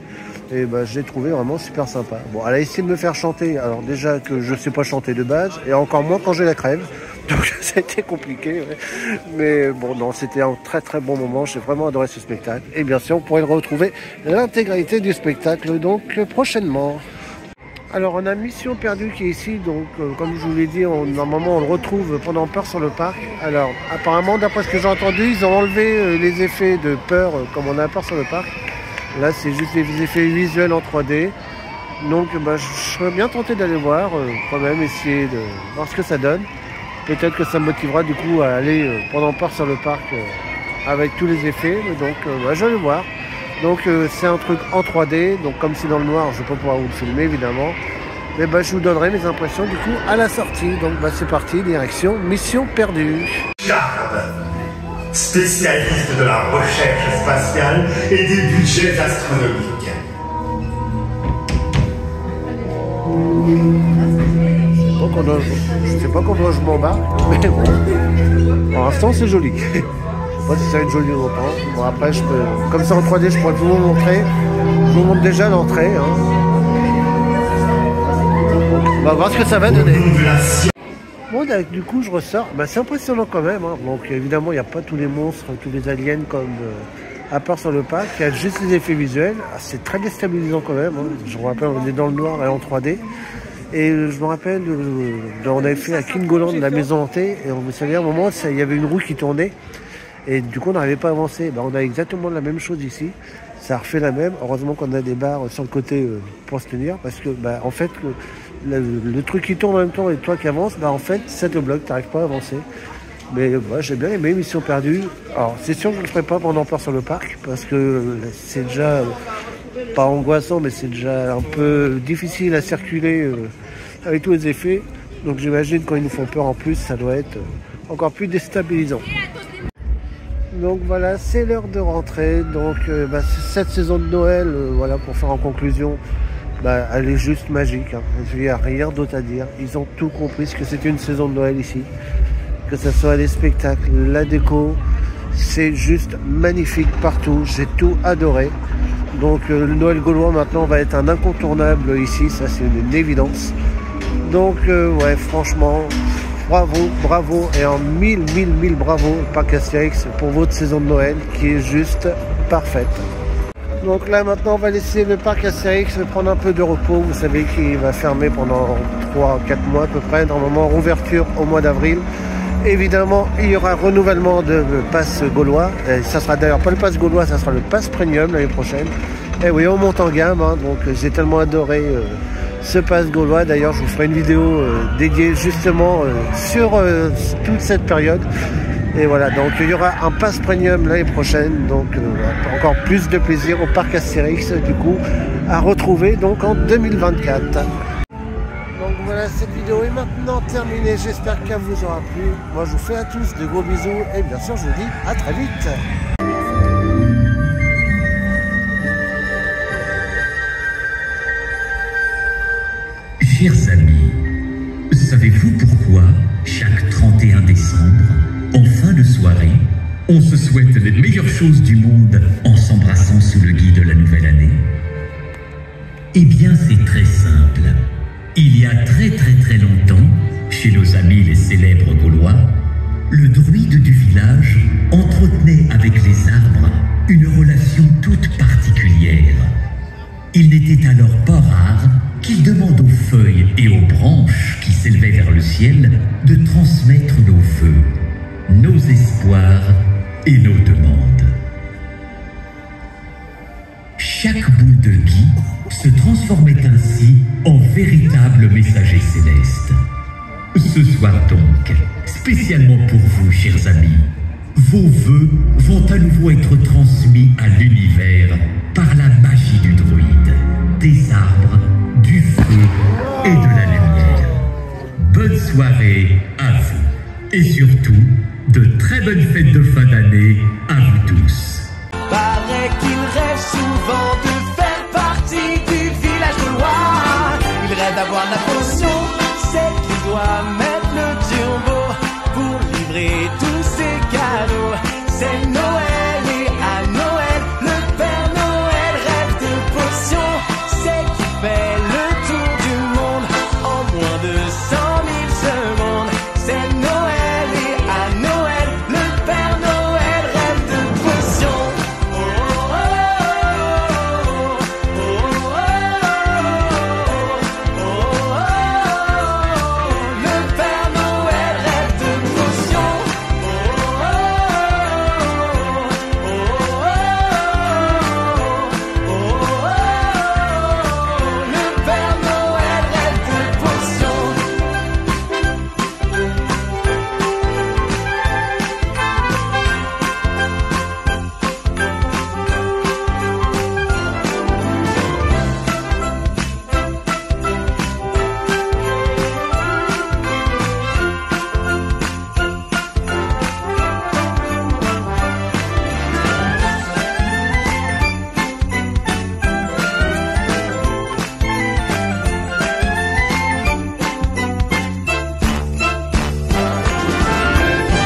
Et je l'ai trouvé vraiment super sympa. Bon, elle a essayé de me faire chanter. Alors déjà que je sais pas chanter de base, et encore moins quand j'ai la crève. Donc c'était compliqué, ouais. Mais bon, non, c'était un très bon moment. J'ai vraiment adoré ce spectacle. Et bien sûr, on pourrait le retrouver l'intégralité du spectacle donc prochainement. Alors on a Mission Perdue qui est ici. Donc comme je vous l'ai dit, normalement on le retrouve pendant Peur sur le Parc. Alors apparemment, d'après ce que j'ai entendu, ils ont enlevé les effets de peur comme on a Peur sur le Parc. Là c'est juste des effets visuels en 3D. Donc je serais bien tenté d'aller voir, quand même essayer de voir ce que ça donne. Peut-être que ça me motivera du coup à aller pendant Peur sur le Parc avec tous les effets. Donc je vais le voir. Donc c'est un truc en 3D. Donc comme c'est dans le noir, je ne vais pas pouvoir vous le filmer évidemment. Mais je vous donnerai mes impressions du coup à la sortie. Donc c'est parti, direction Mission Perdue. Jard, spécialiste de la recherche spatiale et des budgets astronomiques. Je ne sais pas comment je m'embarque, mais bon, pour l'instant c'est joli. Je ne sais pas si ça va être joli ou pas. Bon après, je peux, comme ça en 3D, je pourrais vous montrer. Je vous montre déjà l'entrée. Hein. On va voir ce que ça va donner. Bon, du coup, je ressors. C'est impressionnant quand même. Hein. Donc évidemment, il n'y a pas tous les monstres, tous les aliens comme à Peur sur le Parc. Il y a juste les effets visuels. C'est très déstabilisant quand même. Hein. Je vous rappelle, on est dans le noir et en 3D. Et je me rappelle, on avait fait à Kingoland, la maison hantée, et vous savez, à un moment, il y avait une roue qui tournait, et du coup, on n'arrivait pas à avancer. On a exactement la même chose ici, ça refait la même. Heureusement qu'on a des barres sur le côté pour se tenir, parce que, en fait, le truc qui tourne en même temps et toi qui avances, en fait, ça te bloque, tu n'arrives pas à avancer. Mais j'ai bien aimé Mission Perdue. Alors, c'est sûr que je ne le ferai pas pendant Peur sur le Parc, parce que c'est déjà... pas angoissant, mais c'est déjà un peu difficile à circuler avec tous les effets. Donc j'imagine quand ils nous font peur en plus, ça doit être encore plus déstabilisant. Donc voilà, c'est l'heure de rentrer. Donc cette saison de Noël, voilà, pour faire en conclusion, elle est juste magique. Hein. Il n'y a rien d'autre à dire. Ils ont tout compris ce que c'était une saison de Noël ici. Que ce soit les spectacles, la déco, c'est juste magnifique partout. J'ai tout adoré. Donc le Noël gaulois maintenant va être un incontournable ici, ça c'est une évidence. Donc ouais, franchement, bravo et en mille bravo le parc Astérix pour votre saison de Noël qui est juste parfaite. Donc là maintenant on va laisser le parc Astérix prendre un peu de repos. Vous savez qu'il va fermer pendant 3-4 mois à peu près, normalement rouverture au mois d'avril. Évidemment il y aura renouvellement de pass gaulois, et ça sera d'ailleurs pas le pass gaulois, ça sera le pass premium l'année prochaine. Et oui, on monte en gamme, hein, donc j'ai tellement adoré ce pass gaulois. D'ailleurs je vous ferai une vidéo dédiée justement sur toute cette période. Et voilà, donc il y aura un pass premium l'année prochaine, donc encore plus de plaisir au parc Astérix du coup à retrouver donc en 2024. Donc voilà, cette vidéo est maintenant terminée, j'espère qu'elle vous aura plu. Moi je vous fais à tous de gros bisous et bien sûr je vous dis à très vite. Chers amis, savez-vous pourquoi chaque 31 décembre, en fin de soirée, on se souhaite les meilleures choses du monde en s'embrassant sous le gui de la nouvelle année? Eh bien, c'est très simple. Il y a très longtemps, chez nos amis les célèbres Gaulois, le druide du village entretenait avec les arbres une relation toute particulière. Il n'était alors pas rare qu'il demande aux feuilles et aux branches qui s'élevaient vers le ciel de transmettre nos vœux, nos espoirs et nos demandes. Chaque boule de gui se transformait ainsi en véritable messager céleste. Ce soir donc, spécialement pour vous, chers amis, vos vœux vont à nouveau être transmis à l'univers par la magie du druide, des arbres, du feu et de la lumière. Bonne soirée à vous et surtout, de très bonnes fêtes de fin d'année à vous tous. Paraît qu'il rêve souvent de faire partie du village gaulois. Il rêve d'avoir la potion, c'est qu'il doit mettre le turbo pour livrer tous ses cadeaux. C'est Noël et à Noël, le Père Noël rêve de potion. C'est qu'il fait le tour du monde en moins de 100 000 secondes. C'est Noël et à Noël, le Père Noël rêve de potion. Oh oh oh oh oh oh oh oh. Le Père Noël rêve de potion. Oh oh oh oh oh. Le Père Noël rêve de potion.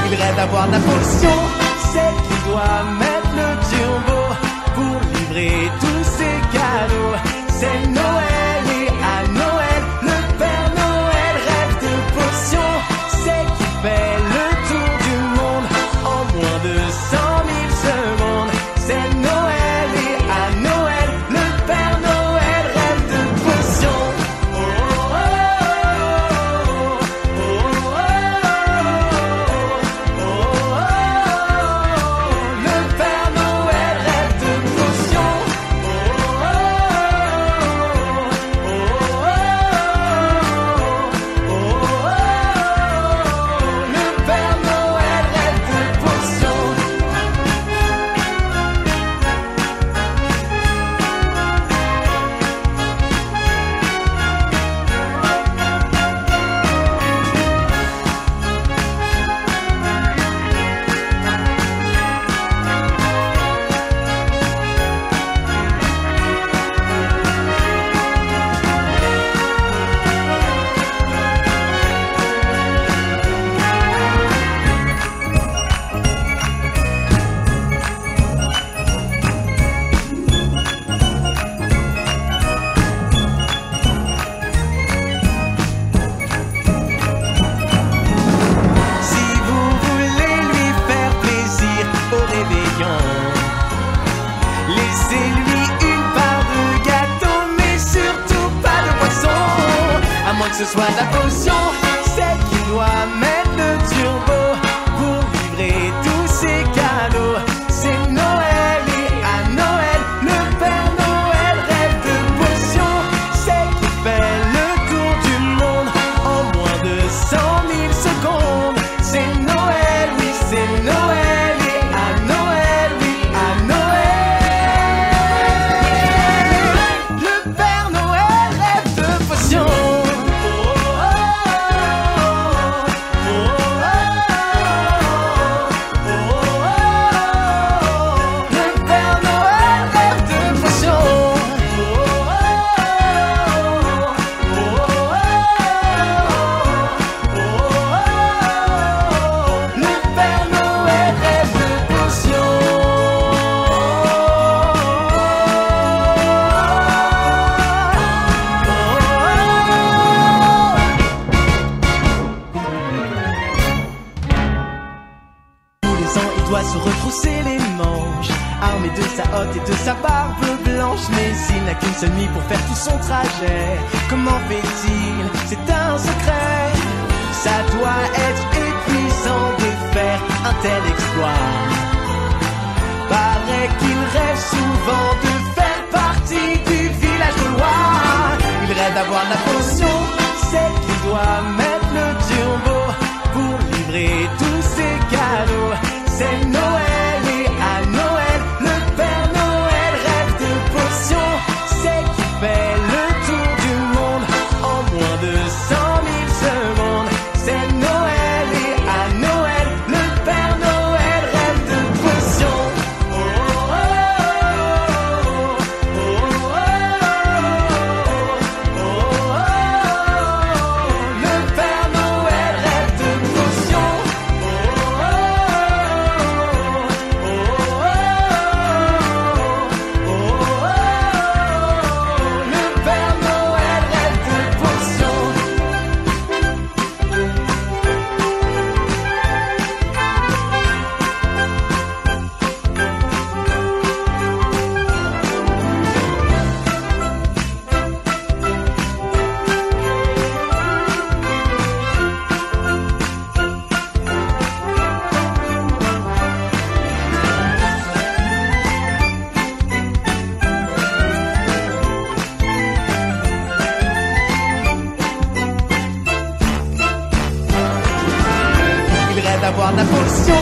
Il rêve d'avoir la potion, c'est qu'il doit mettre le turbo pour livrer tous ses cadeaux. C'est Noël et à Noël, le Père Noël rêve de potion. C'est qu'il fait le tour du monde en moins de 100 000 secondes. C'est Noël et à Noël, le Père Noël rêve de potion. Oh oh oh oh oh oh. Le Père reçoit la potion, c'est qu'il doit mettre le turbo pour livrer tous ses cadeaux. C'est Noël et à Noël, le Père Noël rêve de potions. C'est qu'il fait le tour du monde en moins de 100 000 secondes. C'est Noël, oui c'est Noël et à Noël, oui à Noël. Le Père Noël rêve de potions. Il doit se retrousser les manches, armé de sa hotte et de sa barbe blanche. Mais il n'a qu'une seule nuit pour faire tout son trajet. Comment fait-il? C'est un secret. Ça doit être épuisant de faire un tel exploit. Paraît qu'il rêve souvent de faire partie du village de loi. Il rêve d'avoir la potion, c'est qu'il doit mettre le turbo pour livrer tous ses cadeaux. C'est Noël et à Noël, le Père Noël rêve de potions. C'est qu'il fait le tour du monde en moins de 100 000 secondes. C'est Noël et à Noël, le Père Noël rêve de potions. Oh, oh, oh, oh, oh, oh, oh, le Père Noël rêve de potions. D'avoir la potion,